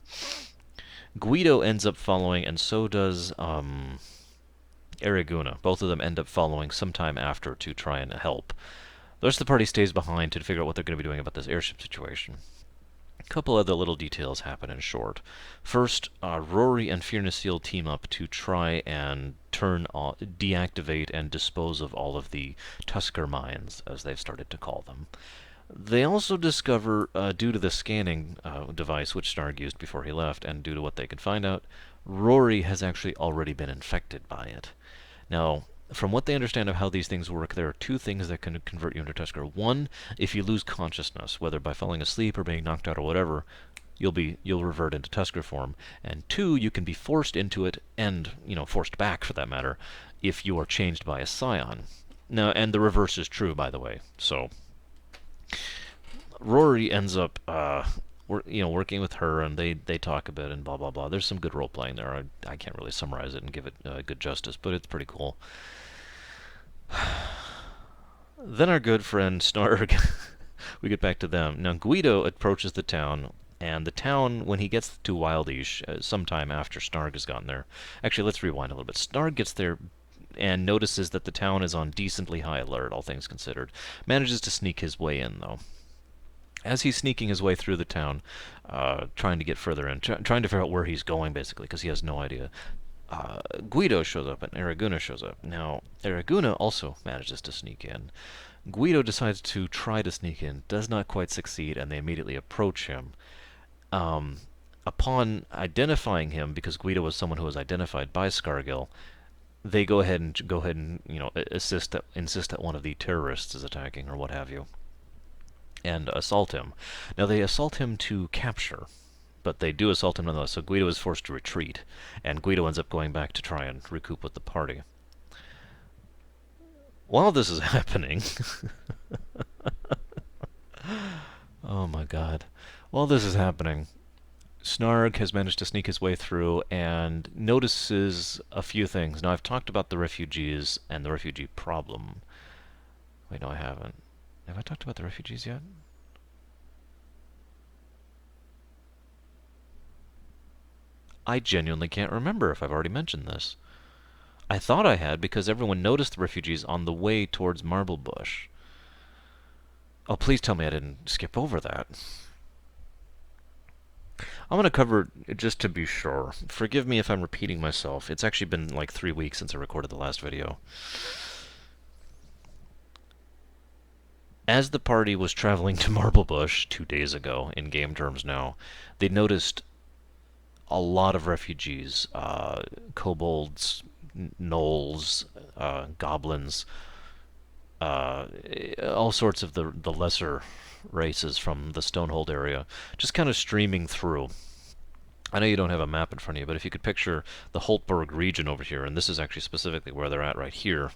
Guido ends up following, and so does Araguna. Both of them end up following sometime after to try and help. The rest of the party stays behind to figure out what they're going to be doing about this airship situation. A couple other little details happen in short. First, Rory and Fearnesil team up to try and deactivate and dispose of all of the Tusker mines, as they've started to call them. They also discover, due to the scanning device which Snarg used before he left, and due to what they could find out, Rory has actually already been infected by it. Now, from what they understand of how these things work, there are two things that can convert you into Tusker. One, if you lose consciousness, whether by falling asleep or being knocked out or whatever, you'll revert into Tusker form. And two, you can be forced into it, and forced back for that matter, if you are changed by a scion. Now, and the reverse is true, by the way. So Rory ends up working with her, and they talk a bit and blah blah blah. There's some good role playing there. I can't really summarize it and give it good justice, but it's pretty cool. Then our good friend Snarg, we get back to them. Now Guido approaches the town, and the town, when he gets to Wildish, sometime after Snarg has gotten there. Actually, let's rewind a little bit. Snarg gets there and notices that the town is on decently high alert, all things considered. Manages to sneak his way in, though. As he's sneaking his way through the town, trying to get further in, trying to figure out where he's going, basically, because he has no idea, Guido shows up and Araguna shows up. Now, Araguna also manages to sneak in. Guido decides to try to sneak in, does not quite succeed, and they immediately approach him. Upon identifying him, because Guido was someone who was identified by Scargill, they go ahead and insist that one of the terrorists is attacking or what have you, and assault him. Now they assault him to capture, but they do assault him nonetheless, so Guido is forced to retreat, and Guido ends up going back to try and recoup with the party. While this is happening... oh my god. While this is happening, Snarg has managed to sneak his way through and notices a few things. Now, I've talked about the refugees and the refugee problem. Wait, no, I haven't. Have I talked about the refugees yet? I genuinely can't remember if I've already mentioned this. I thought I had, because everyone noticed the refugees on the way towards Marblebush. Oh, please tell me I didn't skip over that. I'm going to cover it just to be sure. Forgive me if I'm repeating myself. It's actually been like 3 weeks since I recorded the last video. As the party was traveling to Marblebush 2 days ago, in game terms now, they noticed a lot of refugees, kobolds, gnolls, goblins, all sorts of the lesser races from the Stonehold area, just kind of streaming through. I know you don't have a map in front of you, but if you could picture the Holtberg region over here, and this is actually specifically where they're at right here.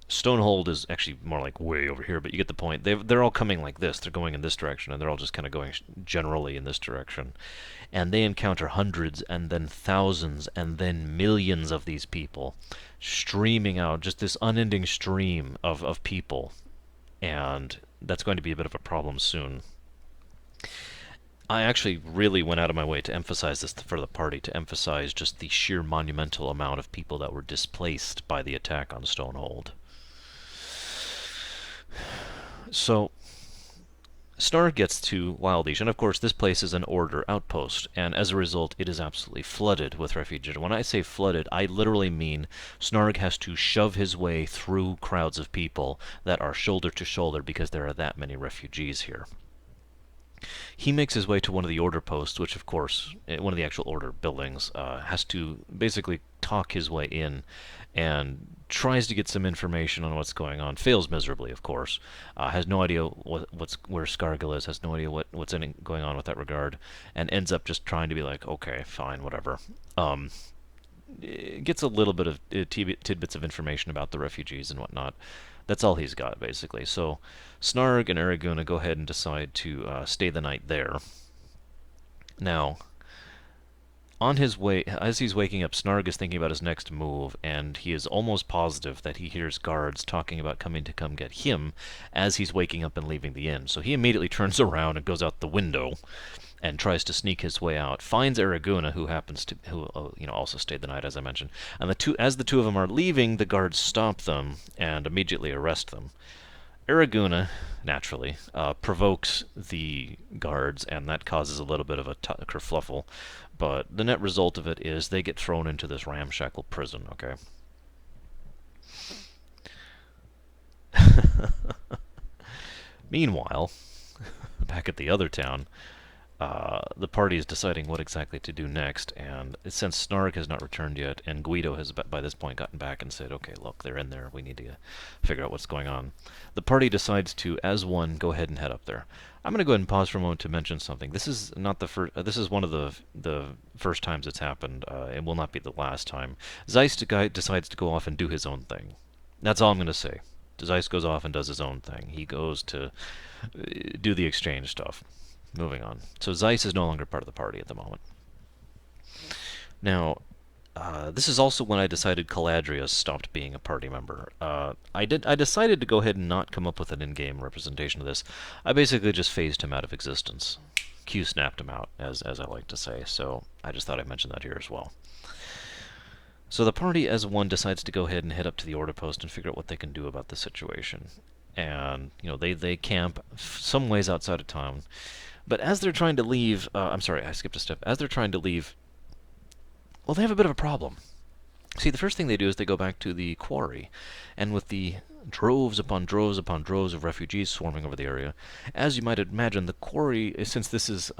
Stonehold is actually more like way over here, but you get the point. They're all coming like this. They're going in this direction, and they're all just kind of going generally in this direction. And they encounter hundreds, and then thousands, and then millions of these people streaming out, just this unending stream of people. And that's going to be a bit of a problem soon. I actually really went out of my way to emphasize this for the party, to emphasize just the sheer monumental amount of people that were displaced by the attack on Stonehold. So, Snarg gets to Wildish, and of course this place is an Order outpost, and as a result it is absolutely flooded with refugees. When I say flooded, I literally mean Snarg has to shove his way through crowds of people that are shoulder to shoulder because there are that many refugees here. He makes his way to one of the order posts, which, of course, one of the actual order buildings, has to basically talk his way in and tries to get some information on what's going on. Fails miserably, of course. Has no idea where Scargill is. Has no idea what's going on with that regard, and ends up just trying to be like, okay, fine, whatever. Um, Gets a little bit of tidbits of information about the refugees and whatnot. That's all he's got, basically. So Snarg and Araguna go ahead and decide to stay the night there. Now, on his way, as he's waking up, Snarg is thinking about his next move, and he is almost positive that he hears guards talking about coming to come get him as he's waking up and leaving the inn. So he immediately turns around and goes out the window and tries to sneak his way out. Finds Araguna, who happens to, also stayed the night, as I mentioned. And as the two of them are leaving, the guards stop them and immediately arrest them. Araguna, naturally, provokes the guards, and that causes a little bit of a kerfluffle. But the net result of it is they get thrown into this ramshackle prison, okay? Meanwhile, back at the other town, the party is deciding what exactly to do next, and since Snarg has not returned yet, and Guido has by this point gotten back and said, okay, look, they're in there, we need to figure out what's going on, the party decides to, as one, go ahead and head up there. I'm going to go ahead and pause for a moment to mention something. This is not the first. This is one of the first times it's happened. It will not be the last time. Zeiss decides to go off and do his own thing. That's all I'm going to say. Zeiss goes off and does his own thing. He goes to do the exchange stuff. Moving on. So Zeiss is no longer part of the party at the moment. Now, this is also when I decided Caladrius stopped being a party member. I decided to go ahead and not come up with an in-game representation of this. I basically just phased him out of existence. Q snapped him out, as I like to say, so I just thought I'd mention that here as well. So the party, as one, decides to go ahead and head up to the order post and figure out what they can do about the situation. And, they camp some ways outside of town. But as they're trying to leave, I'm sorry, I skipped a step. As they're trying to leave, well, they have a bit of a problem. See, the first thing they do is they go back to the quarry, and with the droves upon droves upon droves of refugees swarming over the area, as you might imagine, the quarry, since this is,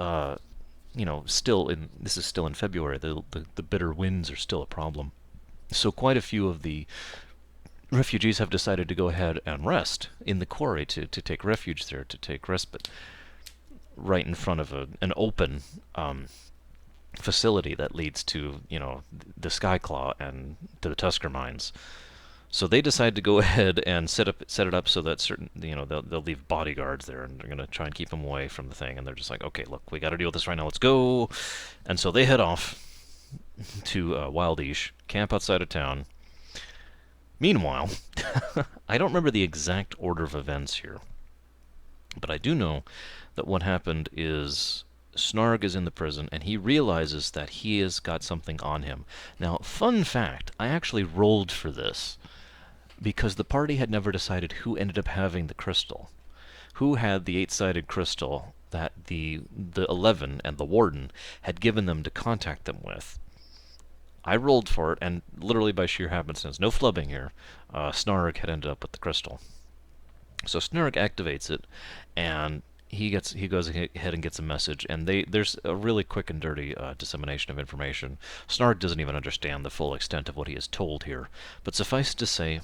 still in February, the bitter winds are still a problem. So quite a few of the refugees have decided to go ahead and rest in the quarry to take refuge there, to take respite, right in front of an open facility that leads to, the Skyclaw and to the Tusker mines. So they decide to go ahead and set it up so that certain, they'll leave bodyguards there, and they're going to try and keep them away from the thing. And they're just like, okay, look, we got to deal with this right now. Let's go. And so they head off to Wildish, camp outside of town. Meanwhile, I don't remember the exact order of events here, but I do know that what happened is Snarg is in the prison, and he realizes that he has got something on him. Now, fun fact, I actually rolled for this, because the party had never decided who ended up having the crystal. Who had the 8-sided crystal that the 11 and the Warden had given them to contact them with. I rolled for it, and literally by sheer happenstance, no flubbing here, Snarg had ended up with the crystal. So Snarg activates it, and he goes ahead and gets a message, and there's a really quick and dirty dissemination of information. Snarg doesn't even understand the full extent of what he is told here, but suffice to say,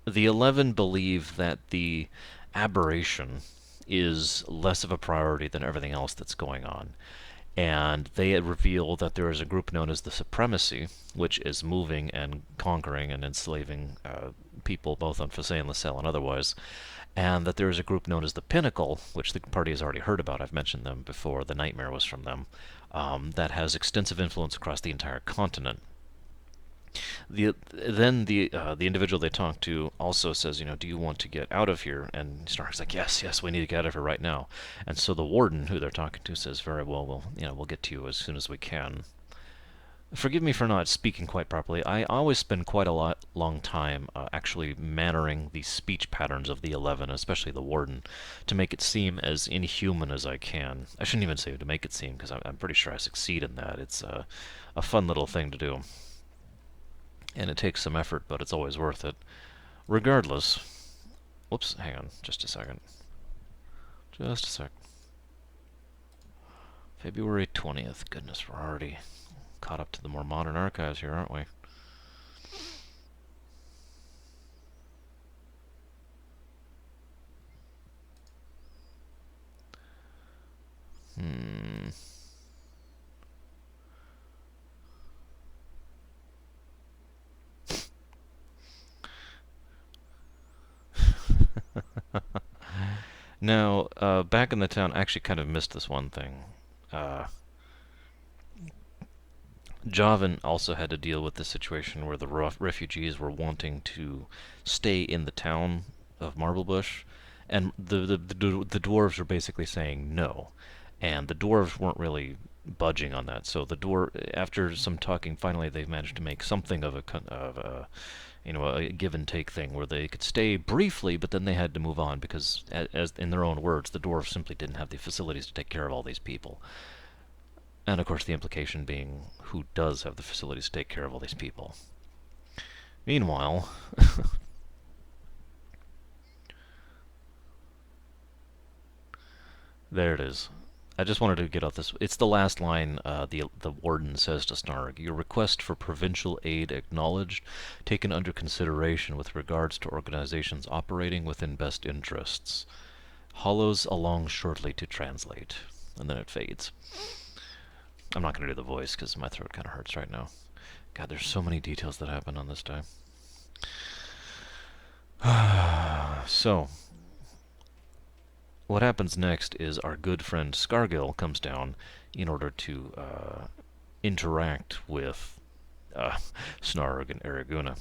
the 11 believe that the aberration is less of a priority than everything else that's going on. And they reveal that there is a group known as the Supremacy, which is moving and conquering and enslaving people both on Fasay and Lascelles and otherwise, and that there is a group known as the Pinnacle, which the party has already heard about. I've mentioned them before. The Nightmare was from them. That has extensive influence across the entire continent. Then the individual they talk to also says, do you want to get out of here? And Snark's like, yes, we need to get out of here right now. And so the Warden, who they're talking to, says, very well, we'll get to you as soon as we can. Forgive me for not speaking quite properly. I always spend quite a long time actually mannering the speech patterns of the 11, especially the Warden, to make it seem as inhuman as I can. I shouldn't even say to make it seem, because I'm pretty sure I succeed in that. It's a fun little thing to do. And it takes some effort, but it's always worth it. Regardless... Whoops, hang on, just a second. Just a sec. February 20th. Goodness, we're already caught up to the more modern archives here, aren't we? Hmm. Now, back in the town, I actually kind of missed this one thing. Uh, Javan also had to deal with the situation where the refugees were wanting to stay in the town of Marblebush, and the dwarves were basically saying no, and the dwarves weren't really budging on that. So after some talking, finally they managed to make something of a give and take thing where they could stay briefly, but then they had to move on because, as in their own words, the dwarves simply didn't have the facilities to take care of all these people. And of course, the implication being, who does have the facilities to take care of all these people? Meanwhile, there it is. I just wanted to get off this. It's the last line. The warden says to Snarg, "Your request for provincial aid acknowledged, taken under consideration with regards to organizations operating within best interests. Hollows along shortly to translate." And then it fades. I'm not going to do the voice because my throat kind of hurts right now. God, there's so many details that happen on this day. So, what happens next is our good friend Scargill comes down in order to interact with Snarg and Araguna.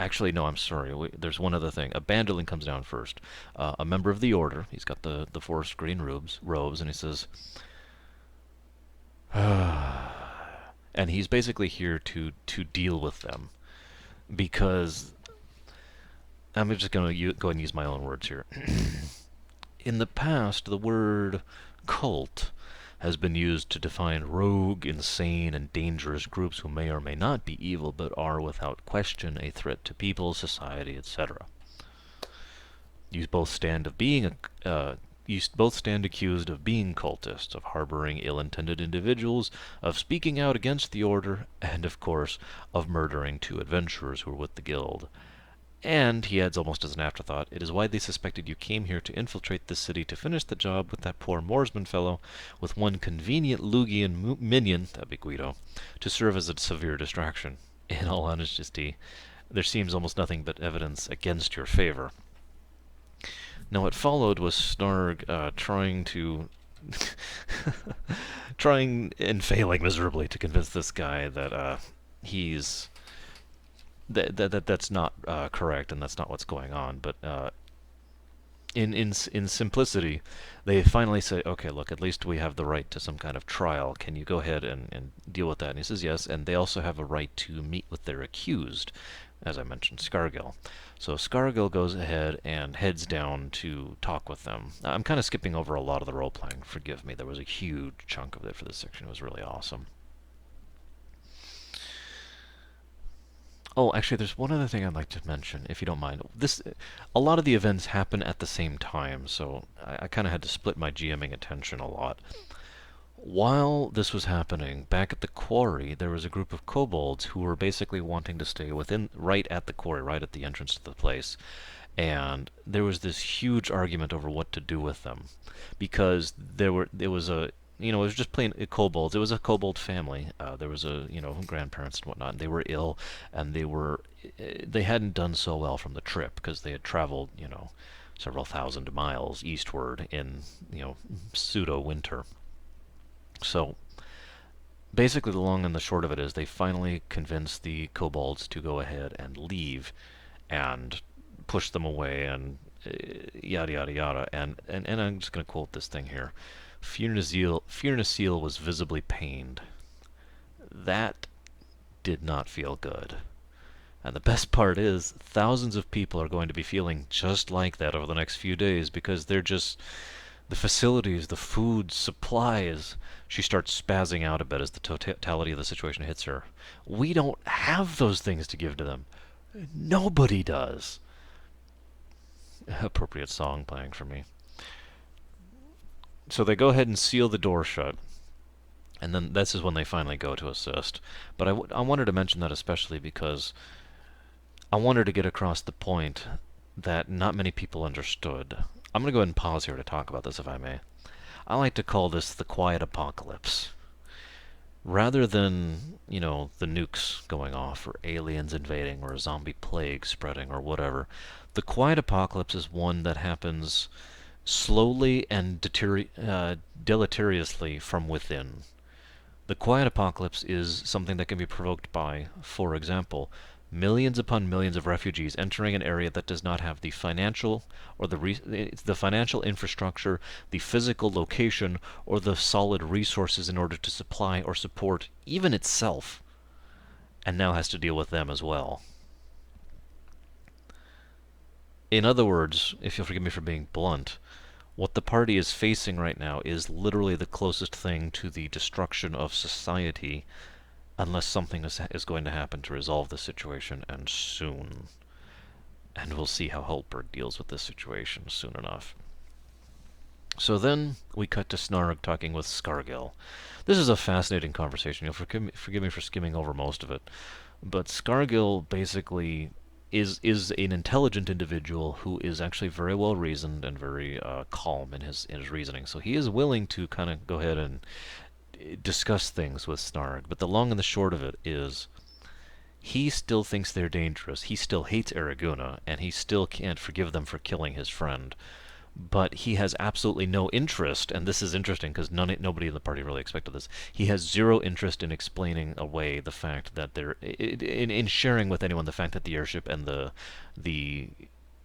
Actually, no, I'm sorry. There's one other thing. A Banderling comes down first. A member of the Order. He's got the forest green robes, and he says, and he's basically here to deal with them, because I'm just going to go ahead and use my own words here. In the past, the word cult has been used to define rogue, insane, and dangerous groups who may or may not be evil, but are without question a threat to people, society, etc. You both stand accused of being cultists, of harboring ill-intended individuals, of speaking out against the order, and of course, of murdering 2 adventurers who were with the guild. And, he adds almost as an afterthought, it is widely suspected you came here to infiltrate this city to finish the job with that poor Moorsman fellow, with one convenient Lugian minion, that'd be Guido, to serve as a severe distraction. In all honesty, there seems almost nothing but evidence against your favor. Now, what followed was Snarg trying and failing miserably to convince this guy that he's that's not correct, and that's not what's going on. But in simplicity, they finally say, "Okay, look, at least we have the right to some kind of trial. Can you go ahead and deal with that?" And he says yes, and they also have a right to meet with their accused, as I mentioned, Scargill. So Scargill goes ahead and heads down to talk with them. I'm kind of skipping over a lot of the role-playing. Forgive me. There was a huge chunk of it for this section. It was really awesome. Oh, actually, there's one other thing I'd like to mention, if you don't mind. A lot of the events happen at the same time, so I kind of had to split my GMing attention a lot. While this was happening, back at the quarry, there was a group of kobolds who were basically wanting to stay right at the quarry, right at the entrance to the place. And there was this huge argument over what to do with them, because there was it was just plain kobolds. It was a kobold family. There was grandparents and whatnot. And they were ill, and they hadn't done so well from the trip because they had traveled, several thousand miles eastward in, pseudo winter. So basically, the long and the short of it is they finally convinced the kobolds to go ahead and leave, and push them away, and yada yada yada. And I'm just going to quote this thing here. Firnasil was visibly pained. That did not feel good. And the best part is, thousands of people are going to be feeling just like that over the next few days, because they're just... the facilities, the food, supplies... She starts spazzing out a bit as the totality of the situation hits her. We don't have those things to give to them. Nobody does. Appropriate song playing for me. So they go ahead and seal the door shut, and then this is when they finally go to assist. But I wanted to mention that especially because I wanted to get across the point that not many people understood. I'm going to go ahead and pause here to talk about this, if I may. I like to call this the quiet apocalypse. Rather than, the nukes going off, or aliens invading, or a zombie plague spreading, or whatever, the quiet apocalypse is one that happens slowly and deleteriously from within. The quiet apocalypse is something that can be provoked by, for example, millions upon millions of refugees entering an area that does not have the financial or the financial infrastructure, the physical location, or the solid resources in order to supply or support even itself, and now has to deal with them as well. In other words, if you'll forgive me for being blunt, what the party is facing right now is literally the closest thing to the destruction of society, unless something is going to happen to resolve the situation, and soon. And we'll see how Hultberg deals with this situation soon enough. So then we cut to Snarg talking with Scargill. This is a fascinating conversation. You'll forgive me for skimming over most of it. But Scargill basically is an intelligent individual who is actually very well reasoned and very calm in his reasoning. So he is willing to kind of go ahead and discuss things with Snarg. But the long and the short of it is, he still thinks they're dangerous. He still hates Araguna, and he still can't forgive them for killing his friend. But he has absolutely no interest, and this is interesting because nobody in the party really expected this. He has zero interest in explaining away the fact that in sharing with anyone the fact that the airship and the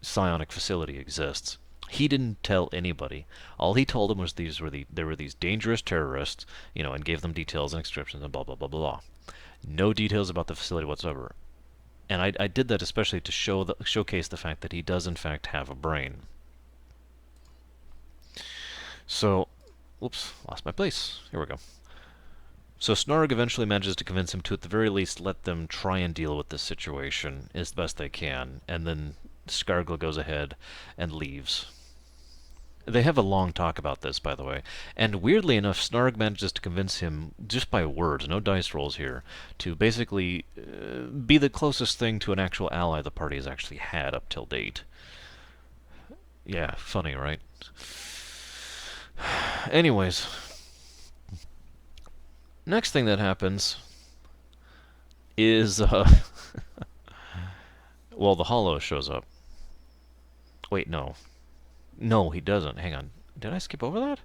psionic facility exists. He didn't tell anybody. All he told them was there were these dangerous terrorists, and gave them details and descriptions and blah blah blah blah blah. No details about the facility whatsoever. And I did that especially to showcase the fact that he does in fact have a brain. So, whoops, lost my place. Here we go. So Snarg eventually manages to convince him to, at the very least, let them try and deal with this situation as best they can, and then Scargill goes ahead and leaves. They have a long talk about this, by the way, and weirdly enough, Snarg manages to convince him, just by words, no dice rolls here, to basically be the closest thing to an actual ally the party has actually had up till date. Yeah, funny, right? Anyways, next thing that happens is, well, the Hollow shows up. Wait, no. No, he doesn't. Hang on. Did I skip over that?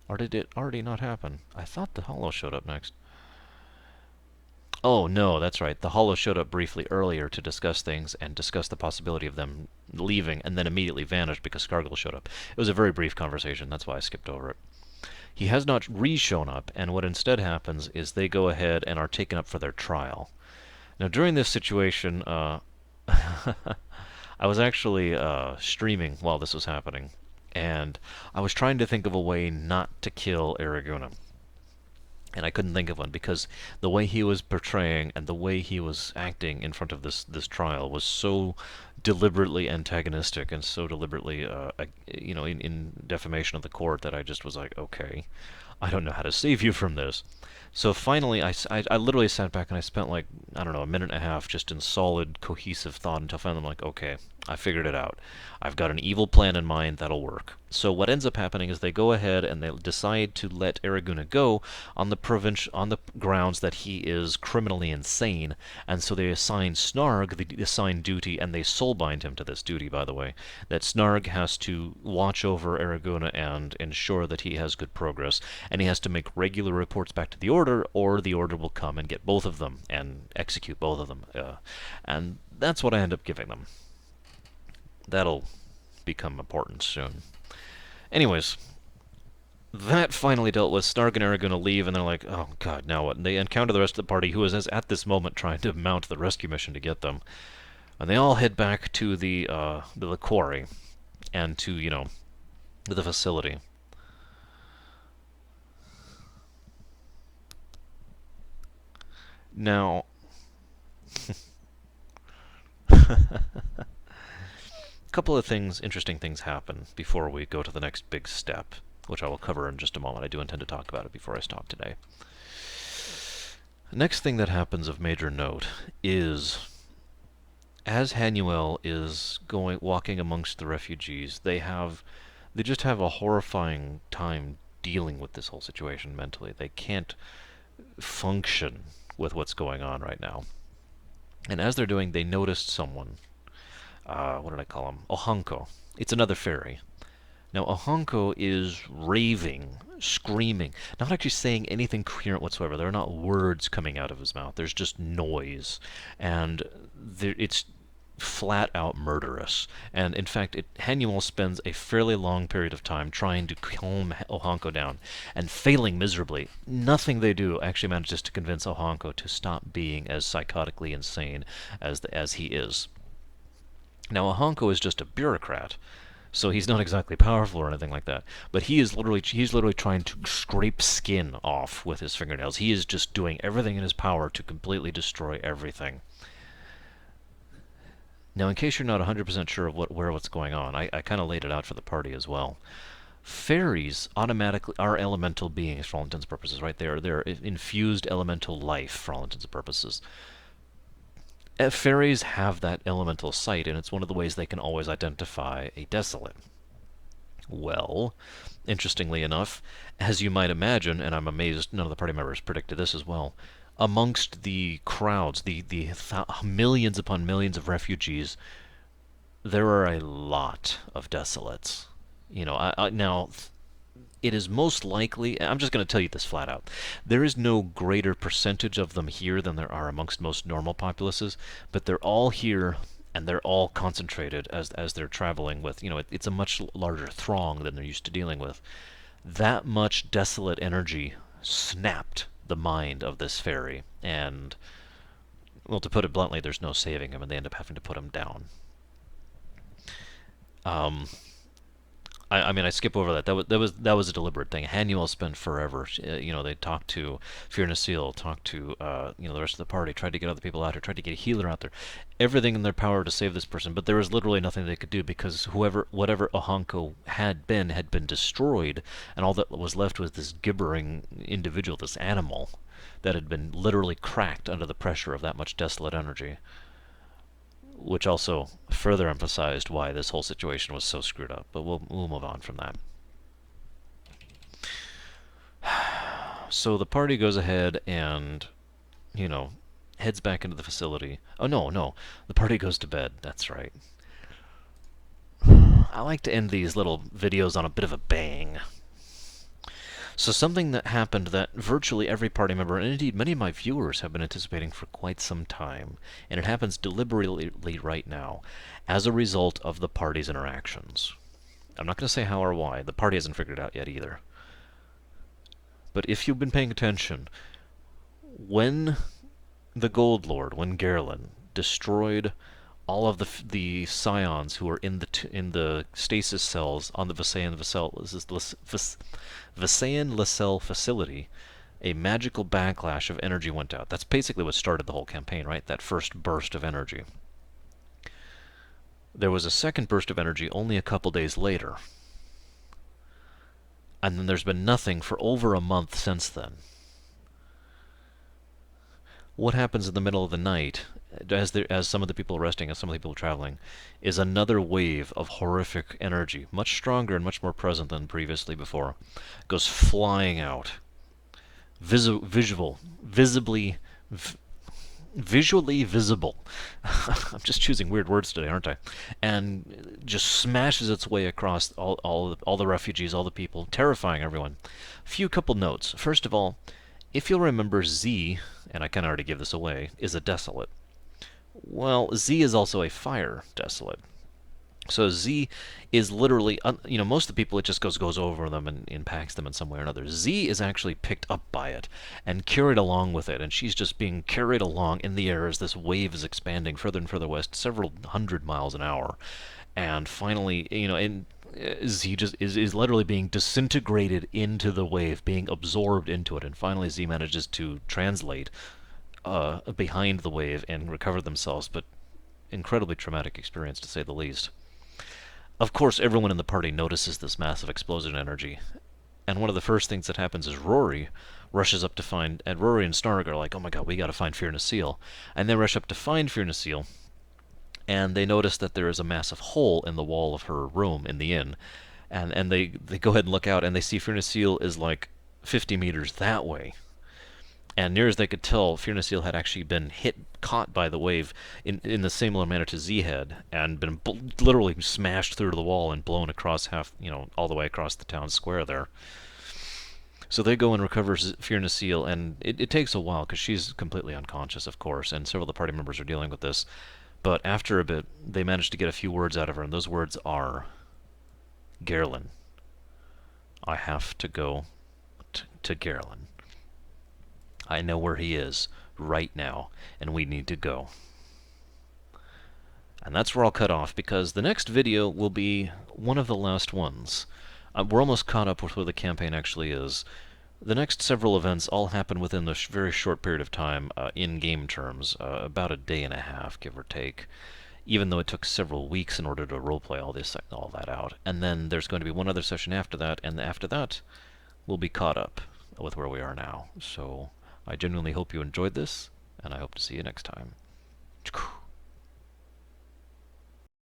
Or did it already not happen? I thought the Hollow showed up next. Oh, no, that's right. The Hollow showed up briefly earlier to discuss things and discuss the possibility of them leaving, and then immediately vanished because Scargill showed up. It was a very brief conversation. That's why I skipped over it. He has not re-shown up, and what instead happens is they go ahead and are taken up for their trial. Now, during this situation, I was actually streaming while this was happening, and I was trying to think of a way not to kill Araguna. And I couldn't think of one because the way he was portraying and the way he was acting in front of this trial was so deliberately antagonistic and so deliberately, in defamation of the court that I just was like, okay, I don't know how to save you from this. So finally, I literally sat back and I spent like, I don't know, a minute and a half just in solid, cohesive thought until finally I'm like, okay, I figured it out. I've got an evil plan in mind that'll work. So what ends up happening is they go ahead and they decide to let Araguna go on the grounds that he is criminally insane, and so they assign Snarg the assigned duty, and they soulbind him to this duty, by the way, that Snarg has to watch over Araguna and ensure that he has good progress, and he has to make regular reports back to the Order, or the Order will come and get both of them and execute both of them. And that's what I end up giving them. That'll become important soon. Anyways, that finally dealt with. Snarg and Araguna leave, and they're like, oh god, now what? And they encounter the rest of the party, who is at this moment trying to mount the rescue mission to get them. And they all head back to the quarry, and to, the facility. Now, a couple of interesting things happen before we go to the next big step which I will cover in just a moment. I do intend to talk about it before I stop today. Next thing that happens of major note is, as Hanuel is walking amongst the refugees, they just have a horrifying time dealing with this whole situation mentally. They can't function with what's going on right now. And as they're doing, they noticed someone. What did I call him? Ohanko. It's another fairy. Now, Ohanko is raving, screaming, not actually saying anything coherent whatsoever. There are not words coming out of his mouth. There's just noise. And it's flat out murderous. And in fact, Hanuel spends a fairly long period of time trying to calm Ohanko down, and failing miserably. Nothing they do actually manages to convince Ohanko to stop being as psychotically insane as he is. Now, Ohanko is just a bureaucrat, so he's not exactly powerful or anything like that. But he's literally trying to scrape skin off with his fingernails. He is just doing everything in his power to completely destroy everything. Now, in case you're not 100% sure of what's going on, I kind of laid it out for the party as well. Fairies automatically are elemental beings for all intents and purposes, right? They're infused elemental life for all intents and purposes. Fairies have that elemental sight, and it's one of the ways they can always identify a desolate. Well, interestingly enough, as you might imagine, and I'm amazed none of the party members predicted this as well, amongst the crowds, the millions upon millions of refugees, there are a lot of desolates. Now, it is most likely, I'm just going to tell you this flat out, there is no greater percentage of them here than there are amongst most normal populaces, but they're all here, and they're all concentrated as they're traveling with, it's a much larger throng than they're used to dealing with. That much desolate energy snapped the mind of this fairy, and, well, to put it bluntly, there's no saving him, and they end up having to put him down. I skip over that. That was a deliberate thing. Hanuel spent forever. They talked to Fear Nasil, talked to the rest of the party, tried to get other people out here, tried to get a healer out there, everything in their power to save this person. But there was literally nothing they could do because whatever Ohanko had been destroyed, and all that was left was this gibbering individual, this animal, that had been literally cracked under the pressure of that much desolate energy. Which also further emphasized why this whole situation was so screwed up. But we'll move on from that. So the party goes ahead and, heads back into the facility. Oh, no. The party goes to bed. That's right. I like to end these little videos on a bit of a bang. So something that happened that virtually every party member, and indeed many of my viewers, have been anticipating for quite some time, and it happens deliberately right now, as a result of the party's interactions. I'm not going to say how or why. The party hasn't figured it out yet either. But if you've been paying attention, when the Gold Lord, when Gerlin, destroyed all of the scions who were in the stasis cells on the Visayan Lacell facility, a magical backlash of energy went out. That's basically what started the whole campaign, right? That first burst of energy. There was a second burst of energy only a couple days later. And then there's been nothing for over a month since then. What happens in the middle of the night, as some of the people are resting, as some of the people are traveling, is another wave of horrific energy, much stronger and much more present than previously before, goes flying out. Visually visible. I'm just choosing weird words today, aren't I? And just smashes its way across all the refugees, all the people, terrifying everyone. A couple notes. First of all, if you'll remember, Z, and I kind of already give this away, is a desolate. Well, Z is also a fire desolate. So Z is literally, most of the people, it just goes over them and impacts them in some way or another. Z is actually picked up by it and carried along with it, and she's just being carried along in the air as this wave is expanding further and further west, several hundred miles an hour. And finally, Z just is literally being disintegrated into the wave, being absorbed into it, and finally Z manages to translate behind the wave and recover themselves, but incredibly traumatic experience to say the least. Of course, everyone in the party notices this massive explosion energy, And one of the first things that happens is Rory rushes up to find, and Rory and Snarg are like, "Oh my God, we got to find Fear Seal," and they rush up to find Fear Seal, and they notice that there is a massive hole in the wall of her room in the inn, and they go ahead and look out, and they see Fear Seal is like 50 meters that way. And near as they could tell, Fear Seal had actually been caught by the wave in the similar manner to Z had, and been literally smashed through the wall and blown across all the way across the town square there. So they go and recover Fear Seal, and it takes a while because she's completely unconscious, of course, and several of the party members are dealing with this. But after a bit, they manage to get a few words out of her, and those words are, "Gerlin, I have to go to Gerlin. I know where he is right now, and we need to go." And that's where I'll cut off, because the next video will be one of the last ones. We're almost caught up with where the campaign actually is. The next several events all happen within the very short period of time, in game terms, about a day and a half, give or take, even though it took several weeks in order to roleplay all that out. And then there's going to be one other session after that, and after that, we'll be caught up with where we are now. So I genuinely hope you enjoyed this, and I hope to see you next time.